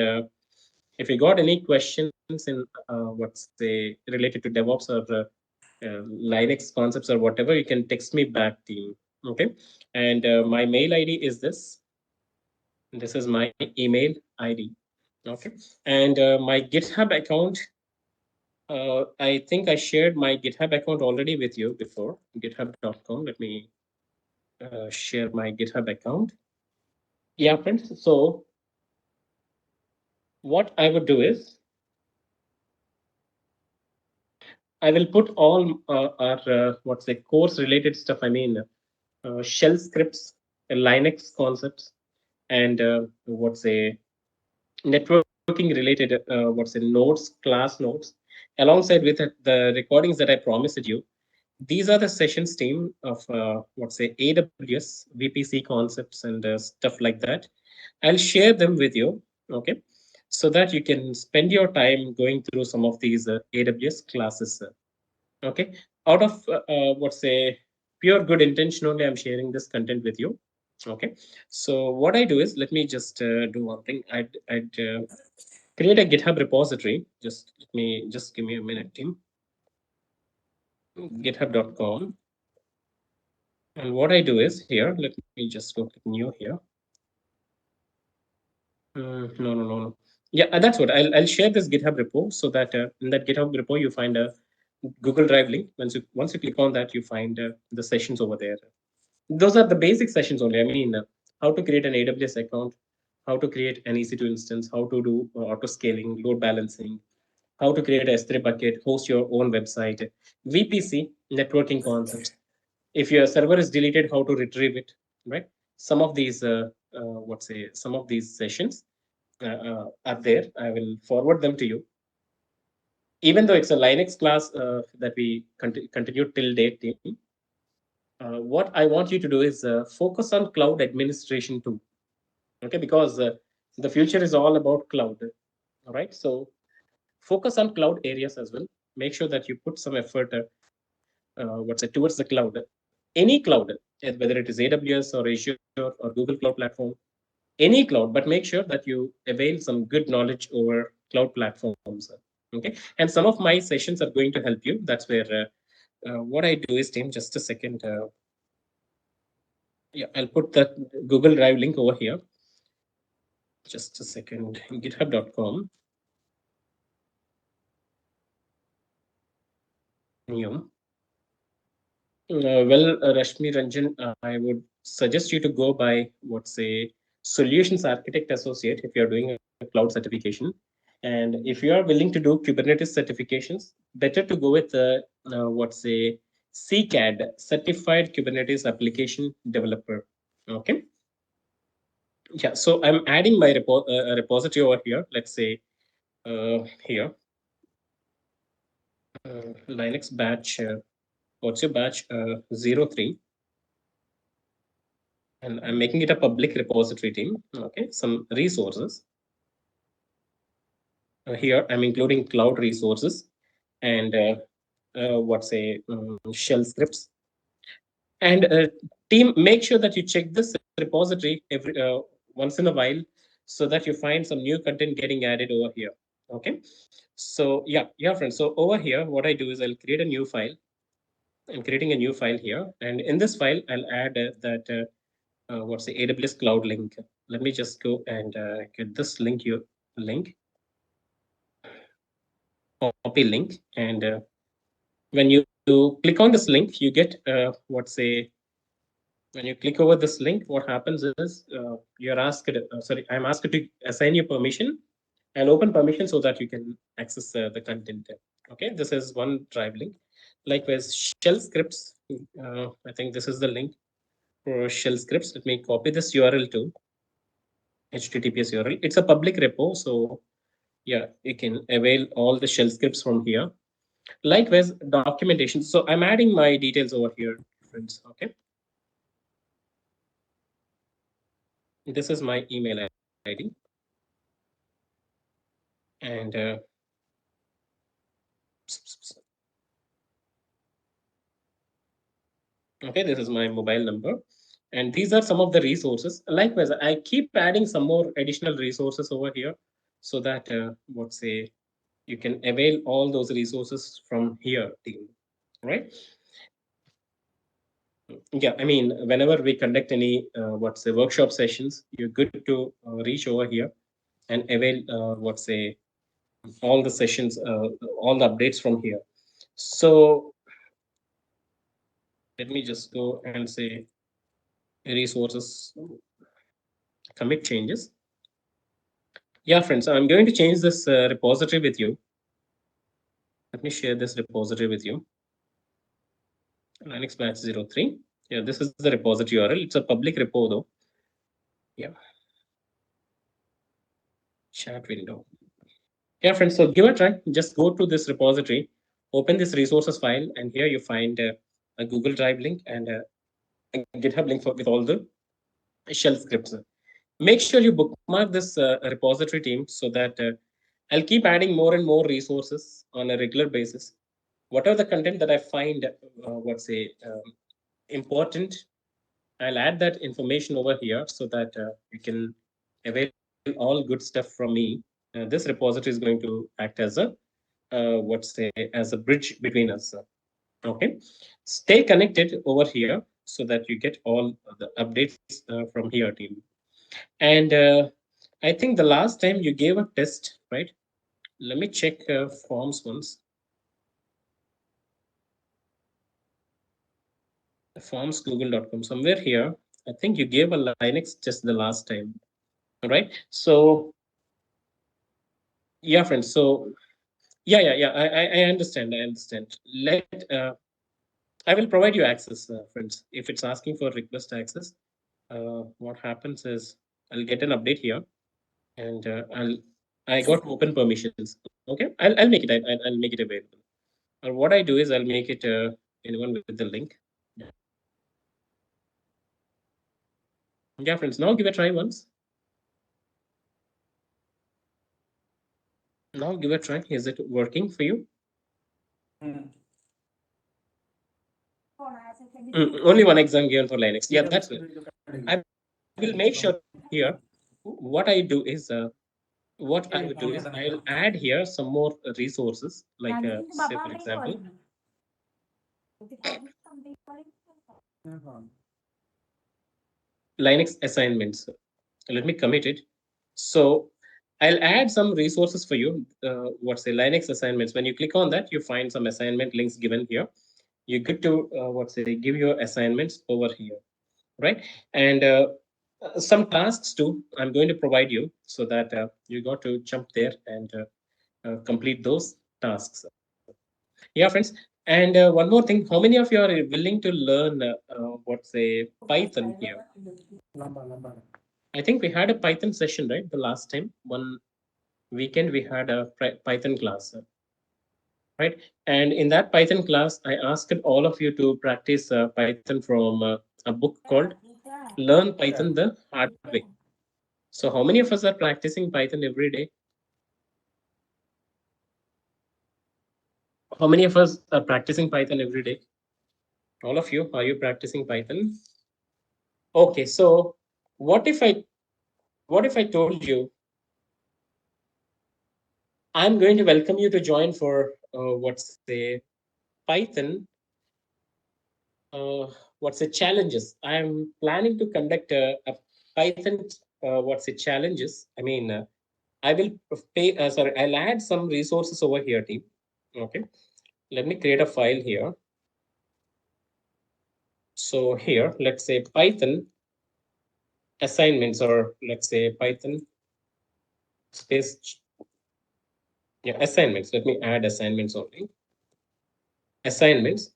if you got any questions in what's say related to DevOps or Linux concepts or whatever, you can text me back, team. Okay, and my mail ID is this. This is my email ID. Okay, and my GitHub account. I think I shared my GitHub account already with you before. GitHub.com. Let me share my GitHub account. Yeah, friends. So what I would do is I will put all our what's the course related stuff. I mean, shell scripts, Linux concepts, and what's a networking related what's a notes, class notes, alongside with it, the recordings that I promised you. These are the sessions, team, of what's say AWS VPC concepts and stuff like that. I'll share them with you, okay, so that you can spend your time going through some of these AWS classes. Okay, out of what's say pure good intention only, I'm sharing this content with you. Okay, so what I do is, let me just do one thing. I'd create a GitHub repository. Just give me a minute, team. GitHub.com. And what I do is here, let me just go click new here. No. Yeah, that's what I'll share this GitHub repo so that in that GitHub repo you find a Google Drive link. Once you click on that, you find the sessions over there. Those are the basic sessions only. I mean, how to create an AWS account, how to create an EC2 instance, how to do auto scaling, load balancing, how to create a S3 bucket, host your own website, VPC, networking concepts. If your server is deleted, how to retrieve it, right? Some of these some of these sessions are there. I will forward them to you. Even though it's a Linux class that we continue till date, team, what I want you to do is focus on cloud administration too. Okay, because the future is all about cloud. All right, so focus on cloud areas as well. Make sure that you put some effort towards the cloud. Any cloud, whether it is AWS or Azure or Google Cloud Platform, any cloud, but make sure that you avail some good knowledge over cloud platforms. Okay, and some of my sessions are going to help you. That's where what I do is, team, just a second. Yeah, I'll put the Google Drive link over here. Just a second. GitHub.com. New. Rashmi Ranjan, I would suggest you to go by what's a solutions architect associate if you're doing a cloud certification. And if you are willing to do Kubernetes certifications, better to go with what's a CCAD, Certified Kubernetes Application Developer. Okay. Yeah, so I'm adding my repository over here. Let's say here, Linux batch. What's your batch? 03. and I'm making it a public repository team. Okay, some resources. Here I'm including cloud resources and what's a shell scripts. And team, make sure that you check this repository every once in a while so that you find some new content getting added over here. Okay, so yeah, friends. So over here, what I do is I'll create a new file. I'm creating a new file here, and in this file, I'll add that what's the AWS Cloud link. Let me just go and get this link here. Link, copy link, and when you click on this link, you get what's a when you click over this link, what happens is you're asked, sorry, I'm asked to assign you permission and open permission so that you can access the content. Okay, this is one drive link. Likewise, shell scripts. I think this is the link for shell scripts. Let me copy this URL to HTTPS URL. It's a public repo, so yeah, you can avail all the shell scripts from here. Likewise, documentation. So I'm adding my details over here, friends. Okay. This is my email ID. And okay, this is my mobile number. And these are some of the resources. Likewise, I keep adding some more additional resources over here so that what's say you can avail all those resources from here, team, right? Yeah, I mean, whenever we conduct any what's say workshop sessions, you're good to reach over here and avail what's say all the sessions, all the updates from here. So let me just go and say resources, commit changes. Yeah, friends, I'm going to change this repository with you. Let me share this repository with you. Linux batch 03. Yeah, this is the repository URL. It's a public repo though. Yeah. Chat window. Yeah, friends, so give a try. Just go to this repository, open this resources file, and here you find a Google Drive link and a GitHub link with all the shell scripts. Make sure you bookmark this repository team so that I'll keep adding more and more resources on a regular basis. Whatever the content that I find, what's say, important, I'll add that information over here so that you can avail all good stuff from me. This repository is going to act as a what's say as a bridge between us. Okay, stay connected over here so that you get all the updates from here, team. And I think the last time you gave a test, right? Let me check forms once. Forms google.com, somewhere here. I think you gave a Linux just the last time, right? So yeah, friends. So yeah. I understand. I understand. Let I will provide you access, friends. If it's asking for request access, what happens is I'll get an update here, and I got open permissions. Okay, I'll make it. I'll make it available. Or what I do is I'll make it anyone with the link. Yeah, friends. Now give a try once. Now give a try. Is it working for you? Only one exam given for Linux. Yeah, that's it. I will make sure here. What I do is what I would do is I'll add here some more resources, like say for example, Linux assignments. Let me commit it. So I'll add some resources for you. What's the Linux assignments? When you click on that, you find some assignment links given here. You get to what's say give your assignments over here, right? And some tasks too. I'm going to provide you so that you got to jump there and complete those tasks. Yeah, friends. And one more thing, how many of you are willing to learn what's a Python here? I think we had a Python session, right? The last time, one weekend, we had a Python class, right? And in that Python class, I asked all of you to practice Python from a book called learn Python the hard way. So how many of us are practicing Python every day? How many of us are practicing Python every day? All of you, are you practicing Python? Okay, so what if I told you I'm going to welcome you to join for what's the Python what's the challenges? I'm planning to conduct a Python what's the challenges? I mean, I will pay. Sorry, I'll add some resources over here, team. Okay, let me create a file here. So here, let's say Python assignments, or let's say Python space. Yeah, assignments. Let me add assignments only. Assignments,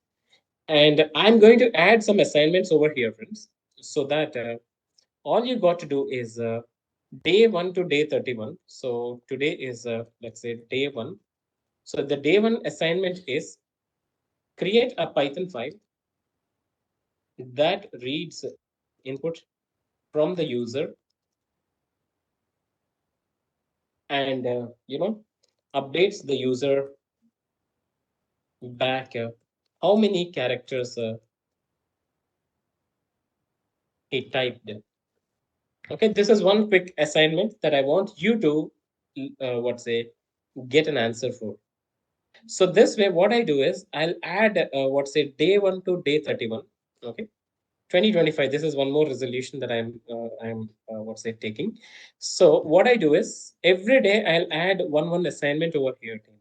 and I'm going to add some assignments over here, friends, so that all you got to do is day 1 to day 31. So today is let's say day 1. So the day 1 assignment is create a Python file that reads input from the user and updates the user back how many characters he typed. Okay, this is one quick assignment that I want you to what say get an answer for. So this way, what I do is I'll add what's say day 1 to day 31. Okay, 2025. This is one more resolution that I'm what's say taking. So what I do is every day I'll add one assignment over here, team.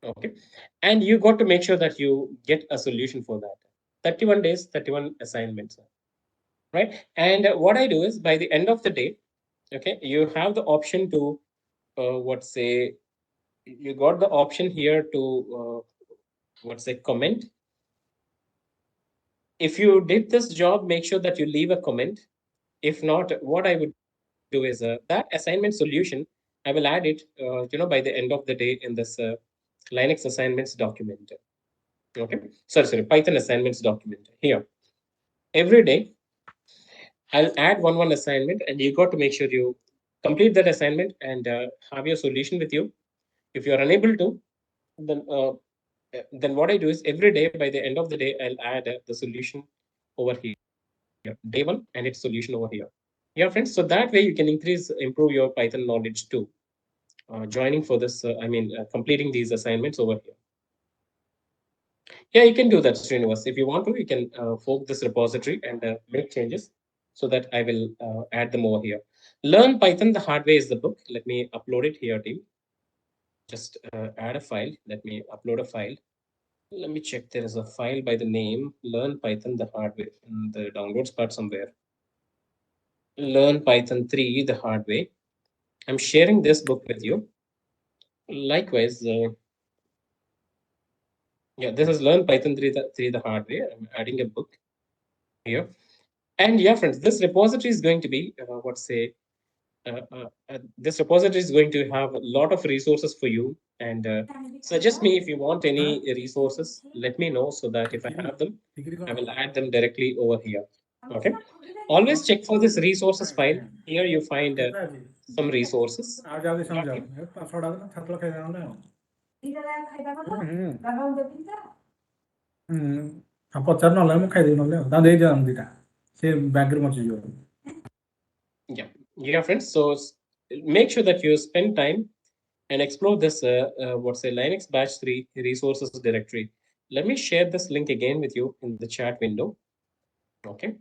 Okay, and you got to make sure that you get a solution for that. 31 days, 31 assignments, right? And what I do is by the end of the day, okay, you have the option to what say you got the option here to what say comment. If you did this job, make sure that you leave a comment. If not, what I would do is that assignment solution, I will add it by the end of the day in this Linux assignments document. Okay, sorry, Python assignments document here. Every day I'll add one assignment, and you got to make sure you complete that assignment and have your solution with you. If you are unable to, then what I do is every day by the end of the day I'll add the solution over here, day 1, and its solution over here. Yeah, friends. So that way you can improve your Python knowledge too. Joining for this, completing these assignments over here. Yeah, you can do that, Srinivas. If you want to, you can fork this repository and make changes so that I will add them over here. Learn Python the Hard Way is the book. Let me upload it here, team. Just add a file. Let me upload a file. Let me check. There is a file by the name Learn Python the Hard Way in the downloads part somewhere. Learn Python 3 the Hard Way. I'm sharing this book with you. Likewise, yeah, this is Learn Python 3 the Hard Way. I'm adding a book here. And yeah, friends, this repository is going to be, this repository is going to have a lot of resources for you. And suggest me if you want any resources, let me know so that if I have them, I will add them directly over here. Okay. Always check for this resources file. Here you find some resources. Yeah, friends. So make sure that you spend time and explore this Linux batch 3 resources directory. Let me share this link again with you in the chat window. Okay.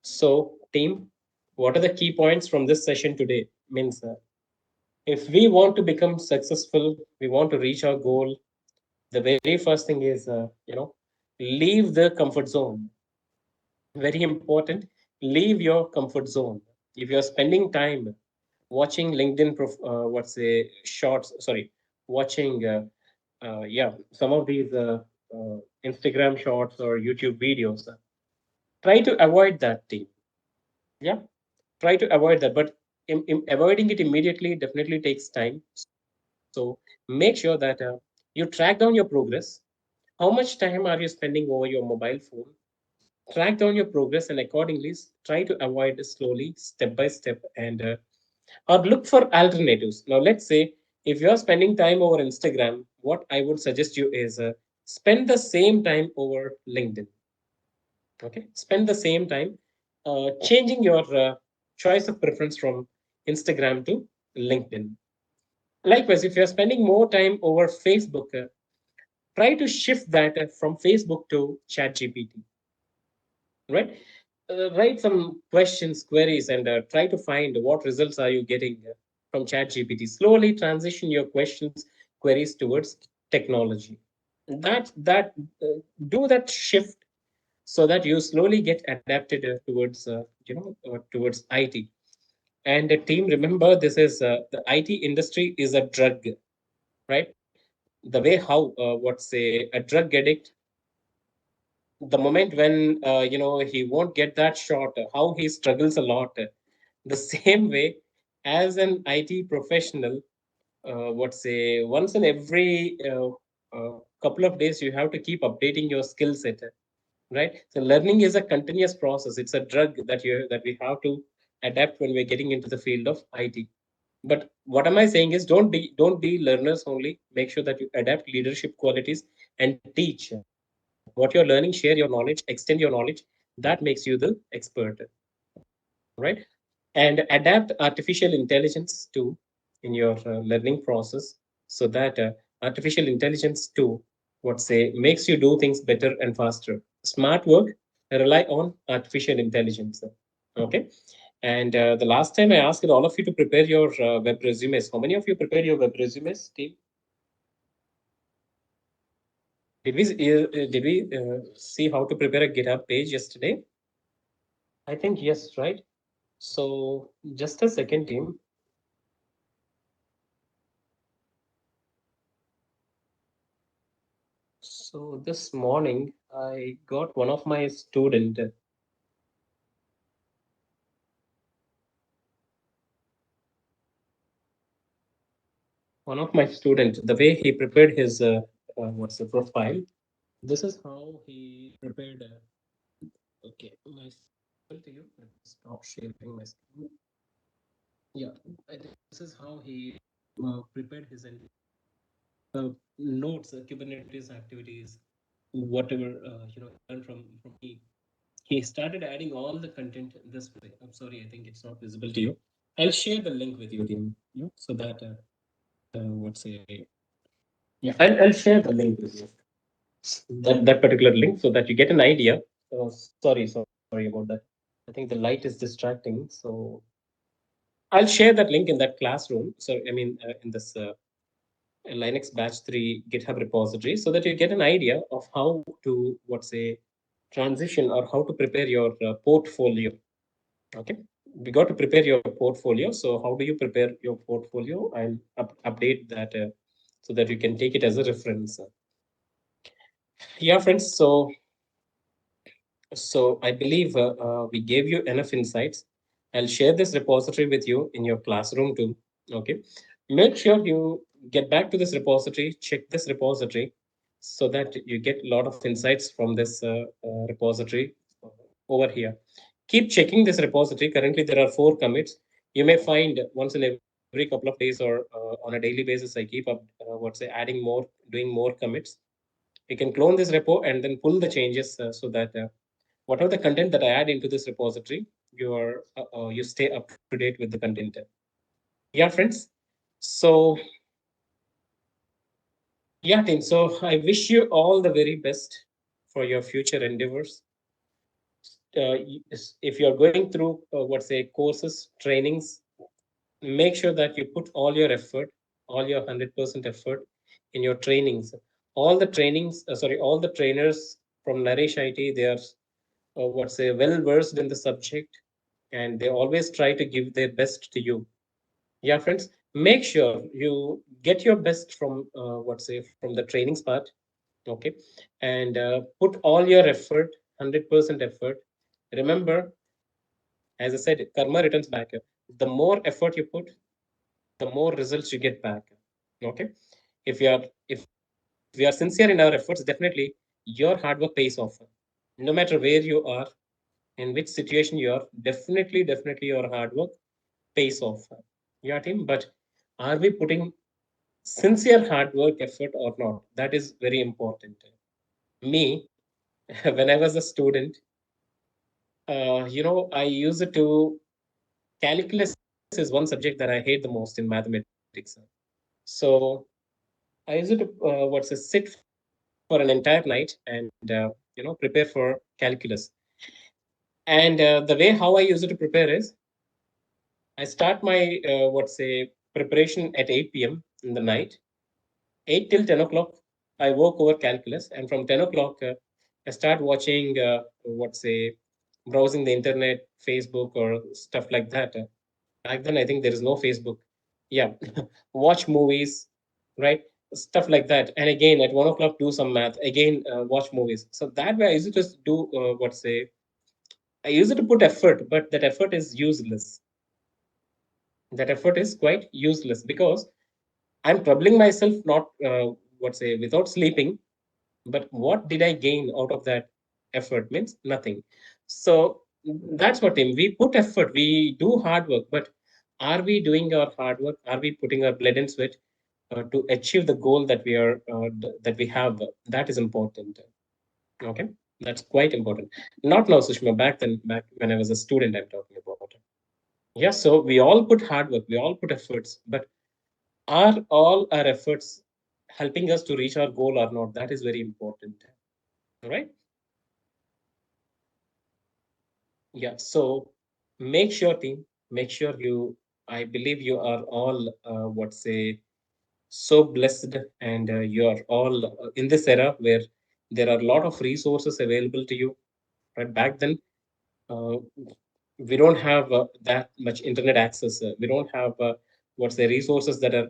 So team, what are the key points from this session today? Means if we want to become successful, we want to reach our goal, the very first thing is leave the comfort zone. Very important. Leave your comfort zone. If you're spending time watching LinkedIn shorts, sorry, watching some of these Instagram shorts or YouTube videos, try to avoid that, team. Yeah, try to avoid that, but avoiding it immediately definitely takes time. So make sure that you track down your progress. How much time are you spending over your mobile phone? track down your progress and accordingly try to avoid slowly, step by step, and or look for alternatives. Now, let's say if you're spending time over Instagram, what I would suggest you is spend the same time over LinkedIn. Okay, spend the same time changing your choice of preference from Instagram to LinkedIn. Likewise, if you're spending more time over Facebook, try to shift that from Facebook to ChatGPT, right? Write some questions, queries, and try to find what results are you getting from ChatGPT. Slowly transition your questions, queries towards technology. That do that shift so that you slowly get adapted towards towards IT. And the team, remember, this is the IT industry is a drug, right? The way how what's a drug addict, the moment when he won't get that shot, how he struggles a lot. The same way as an IT professional, what's a once in every couple of days you have to keep updating your skill set, right? So learning is a continuous process. It's a drug that we have to adapt when we're getting into the field of IT. But what am I saying is don't be learners only. Make sure that you adapt leadership qualities and teach what you're learning, share your knowledge, extend your knowledge. That makes you the expert, right? And adapt artificial intelligence too in your learning process, so that artificial intelligence too, what say, makes you do things better and faster. Smart work rely on artificial intelligence. Okay. And the last time I asked all of you to prepare your web resumes. How many of you prepared your web resumes, team? Did we see how to prepare a GitHub page yesterday? I think yes, right? So just a second, team. So this morning I got one of my student, the way he prepared his what's the profile. This is how he prepared. Okay, my to you. Let me stop sharing my screen. Yeah, I think this is how he prepared his notes, Kubernetes activities, whatever he learned from me. He started adding all the content this way. I'm sorry, I think it's not visible to you. I'll share the link with you, team, so that what's a yeah, I'll share the link with you. That particular link so that you get an idea. Sorry about that. I think the light is distracting. So I'll share that link in that classroom. So I mean, in this Linux Batch 3 GitHub repository, so that you get an idea of how to what's a transition or how to prepare your portfolio. Okay, we got to prepare your portfolio. So how do you prepare your portfolio? I'll update that so that you can take it as a reference. Yeah, friends. So I believe we gave you enough insights. I'll share this repository with you in your classroom too. Okay. Make sure you get back to this repository, check this repository so that you get a lot of insights from this repository over here. Keep checking this repository. Currently, there are 4 commits. You may find once in every couple of days or on a daily basis, I keep up, adding more, doing more commits. You can clone this repo and then pull the changes so that whatever the content that I add into this repository, you stay up to date with the content. Yeah, friends. So yeah, team. So I wish you all the very best for your future endeavors. If you're going through courses, trainings, make sure that you put all your effort, all your 100% effort in your trainings. All the trainers from Naresh IT, they are well versed in the subject, and they always try to give their best to you. Yeah, friends, make sure you get your best from from the trainings part. Okay, and put all your effort, 100% effort. Remember, as I said, karma returns back. The more effort you put, the more results you get back. Okay, if we are sincere in our efforts, definitely your hard work pays off. No matter where you are, in which situation you are, definitely your hard work pays off. Yeah, team. But are we putting sincere hard work effort or not? That is very important. Me, when I was a student, I used to calculus is one subject that I hate the most in mathematics. So I used to sit for an entire night and prepare for calculus. And the way how I used to prepare is I start my preparation at 8 p.m. in the night. 8 till 10 o'clock, I work over calculus, and from 10 o'clock, I start watching, browsing the internet, Facebook, or stuff like that. Back then, I think there is no Facebook. Yeah, watch movies, right? Stuff like that. And again, at 1 o'clock, do some math. Again, watch movies. So that way, I used to just do I used to put effort, but that effort is useless. That effort is quite useless because I'm troubling myself not without sleeping. But what did I gain out of that effort? Means nothing. So that's what Tim. We put effort, we do hard work, but are we doing our hard work? Are we putting our blood and sweat to achieve the goal that that we have? That is important. Okay, that's quite important. Not now, Sushma. Back when I was a student, I'm talking about. Yeah, so we all put hard work, we all put efforts, but are all our efforts helping us to reach our goal or not? That is very important. All right. Yeah. So make sure, team, make sure I believe you are all, so blessed, and you are all in this era where there are a lot of resources available to you. Right. Back then, uh, we don't have that much internet access. We don't have resources that are,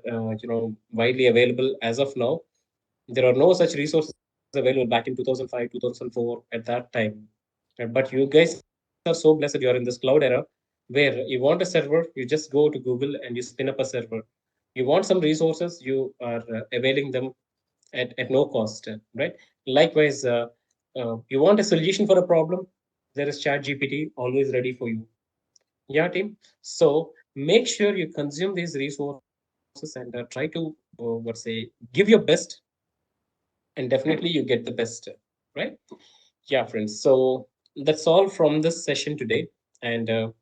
widely available as of now. There are no such resources available back in 2005, 2004 at that time. But you guys are so blessed. You're in this cloud era where you want a server, you just go to Google and you spin up a server. You want some resources, you are availing them at no cost, right? Likewise, you want a solution for a problem, there is Chat GPT always ready for you. Yeah, team. So make sure you consume these resources and try to, give your best, and definitely you get the best, right? Yeah, friends. So that's all from this session today. And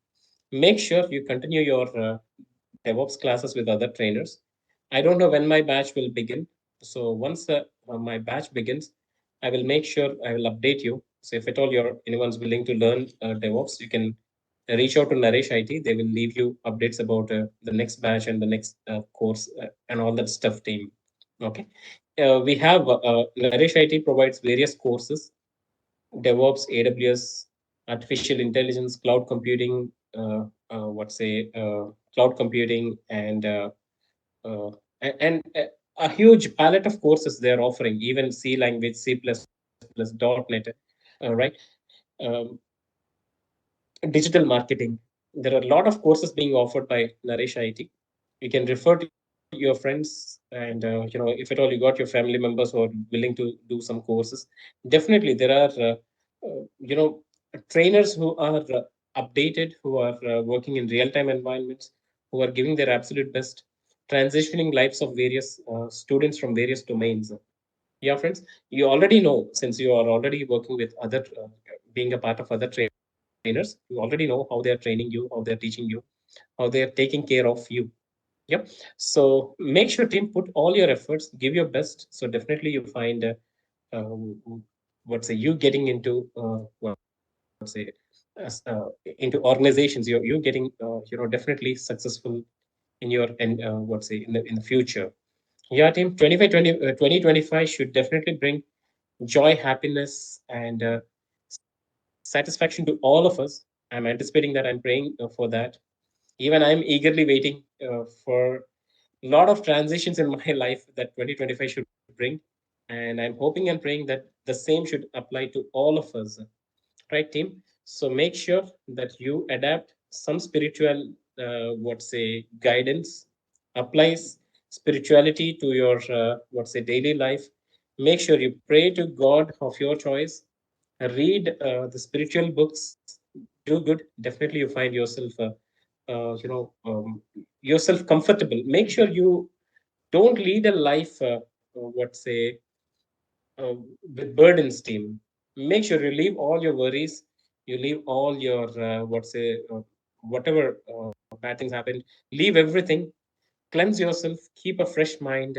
make sure you continue your DevOps classes with other trainers. I don't know when my batch will begin. So once my batch begins, I will make sure I will update you. So if at all anyone's willing to learn DevOps, you can reach out to Naresh IT. They will leave you updates about the next batch and the next course and all that stuff, team. Okay. We have Naresh IT provides various courses: DevOps, AWS, artificial intelligence, cloud computing, cloud computing, uh, a huge palette of courses they're offering, even C language, C++, .NET, right? Um, Digital marketing. There are a lot of courses being offered by Naresh IT. You can refer to your friends, and if at all you got your family members who are willing to do some courses, definitely there are trainers who are updated, who are working in real time environments, who are giving their absolute best, transitioning lives of various students from various domains. Yeah, friends, you already know, since you are already working with other, being a part of other trainers, you already know how they are training you, how they are teaching you, how they are taking care of you. Yep. So make sure, team, put all your efforts, give your best. So definitely you find, you getting into, into organizations. You're getting, definitely successful in your, and in the future. Yeah, team, 2025 should definitely bring joy, happiness, and satisfaction to all of us. I'm anticipating that. I'm praying for that. Even I'm eagerly waiting for a lot of transitions in my life that 2025 should bring. And I'm hoping and praying that the same should apply to all of us. Right, team? So make sure that you adapt some spiritual, guidance, applies spirituality to your, daily life. Make sure you pray to God of your choice. read the spiritual books, do good. Definitely, you find yourself, yourself comfortable. Make sure you don't lead a life, what say, with burdens, team. Make sure you leave all your worries, you leave all your whatever bad things happened. Leave everything, cleanse yourself, keep a fresh mind,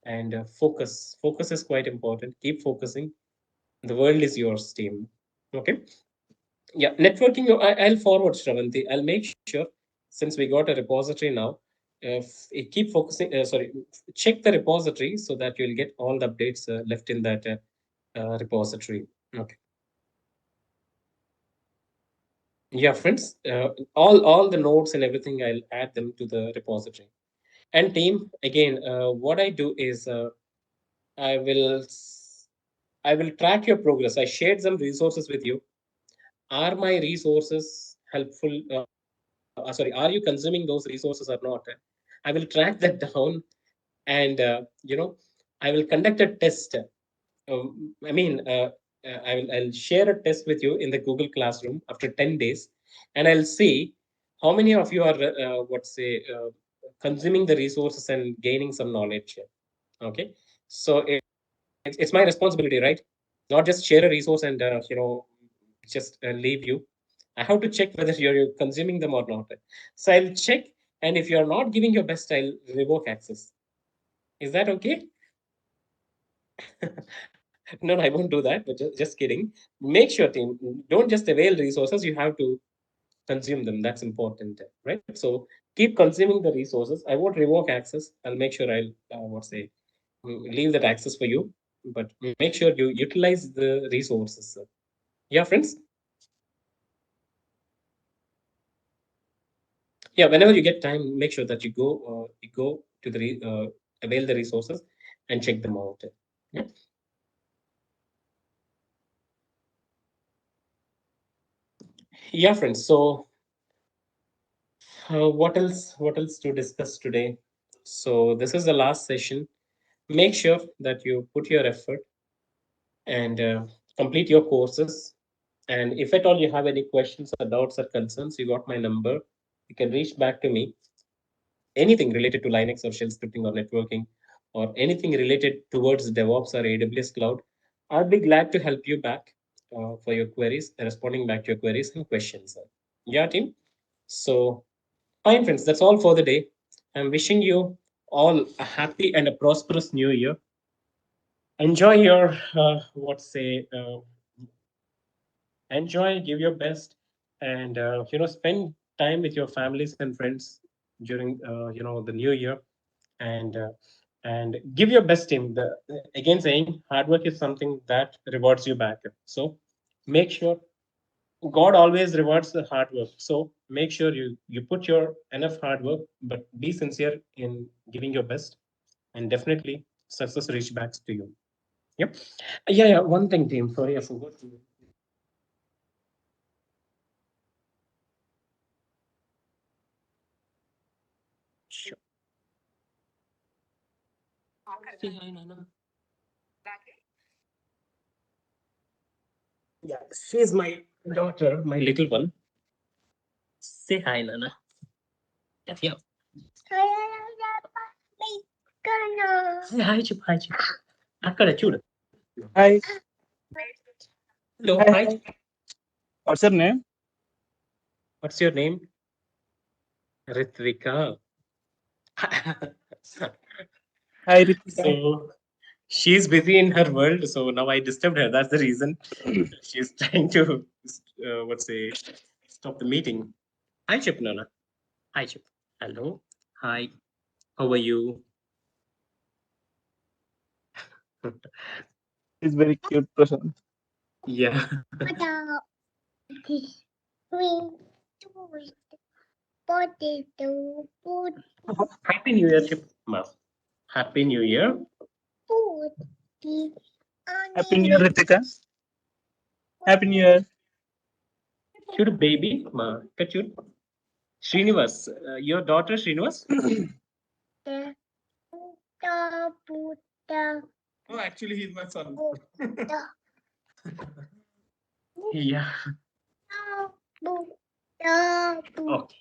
and focus. Focus is quite important. Keep focusing. The world is yours, team. Okay. Yeah, networking. I'll forward Shravanti. I'll make sure, since we got a repository now, keep focusing. Sorry, check the repository so that you'll get all the updates left in that repository. Okay. Yeah, friends. All the notes and everything, I'll add them to the repository. And team, again, what I do is I will I will track your progress. I shared some resources with you. Are my resources helpful? Sorry, are you consuming those resources or not? I will track that down, and I will conduct a test. I mean, I'll share a test with you in the Google Classroom after 10 days, and I'll see how many of you are consuming the resources and gaining some knowledge. Okay, so it's my responsibility, right? Not just share a resource and just leave you. I have to check whether you're consuming them or not. So I'll check, and if you're not giving your best, I'll revoke access. Is that okay? No, I won't do that. But just kidding. Make sure, team, don't just avail resources. You have to consume them. That's important, right? So keep consuming the resources. I won't revoke access. I'll make sure I'll leave that access for you. But make sure you utilize the resources. Yeah, friends. Yeah, whenever you get time, make sure that you go to the avail the resources and check them out. Yeah, yeah, friends. So what else? What else to discuss today? So this is the last session. Make sure that you put your effort and complete your courses. And if at all you have any questions or doubts or concerns, you got my number. You can reach back to me. Anything related to Linux or shell scripting or networking, or anything related towards DevOps or AWS cloud, I'd be glad to help you back for your queries, responding back to your queries and questions. Yeah, team. So, fine, friends. That's all for the day. I'm wishing you all a happy and a prosperous new year. Enjoy your enjoy, give your best, and spend time with your families and friends during the new year, and give your best, team. The again saying, hard work is something that rewards you back. So make sure, God always rewards the hard work. So make sure you put your enough hard work, but be sincere in giving your best, and definitely success reach back to you. Yep. Yeah. One thing, team. Sorry, I forgot to. Sure. Say hi, Nana. Yeah, she's my daughter, my little one. Say hi, Nana. Yeah, yeah. Say hi, Chip. Hi, Chip. అక్కడ చూడు. Hi, Hello, hi, hi. hi. What's your name? What's your name? Ritvika. Hi, Ritika. So she's busy in her world, so now I disturbed her. That's the reason. She's trying to stop the meeting. Hi, Chip, Nana. Hi, Chip. Hello. Hi. How are you? He's very cute, Prashanth. Yeah. Happy New Year, Chip. Ma. Happy New Year. Happy New Year, Ritika. Happy New Year. Cute baby. Ma. Cute. Srinivas. Your daughter, Srinivas? No, actually, he's my son. Yeah. Okay.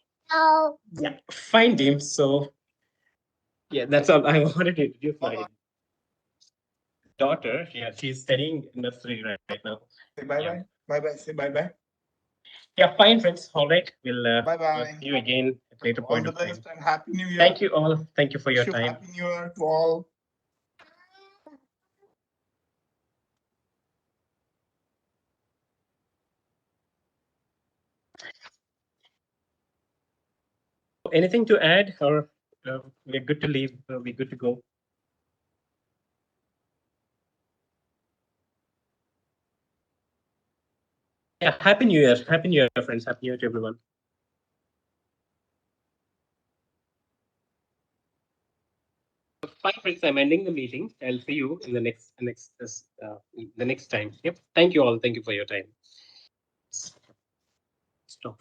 Yeah. Fine, team. So yeah, that's all I wanted to introduce my daughter. Yeah, she's studying nursery right now. Say bye Yeah. bye. Bye bye. Say bye bye. Yeah, fine, friends. All right. We'll Bye bye. see you again at later All point the of time. best and happy new year. Thank you all. Thank you for Wish your you time. happy new year to all. Anything to add, or we're good to leave? We're good to go. Yeah, happy new year. Happy new year, friends. Happy new year to everyone. Fine, friends. I'm ending the meeting. I'll see you in the next time. Yep. Thank you all. Thank you for your time. Stop.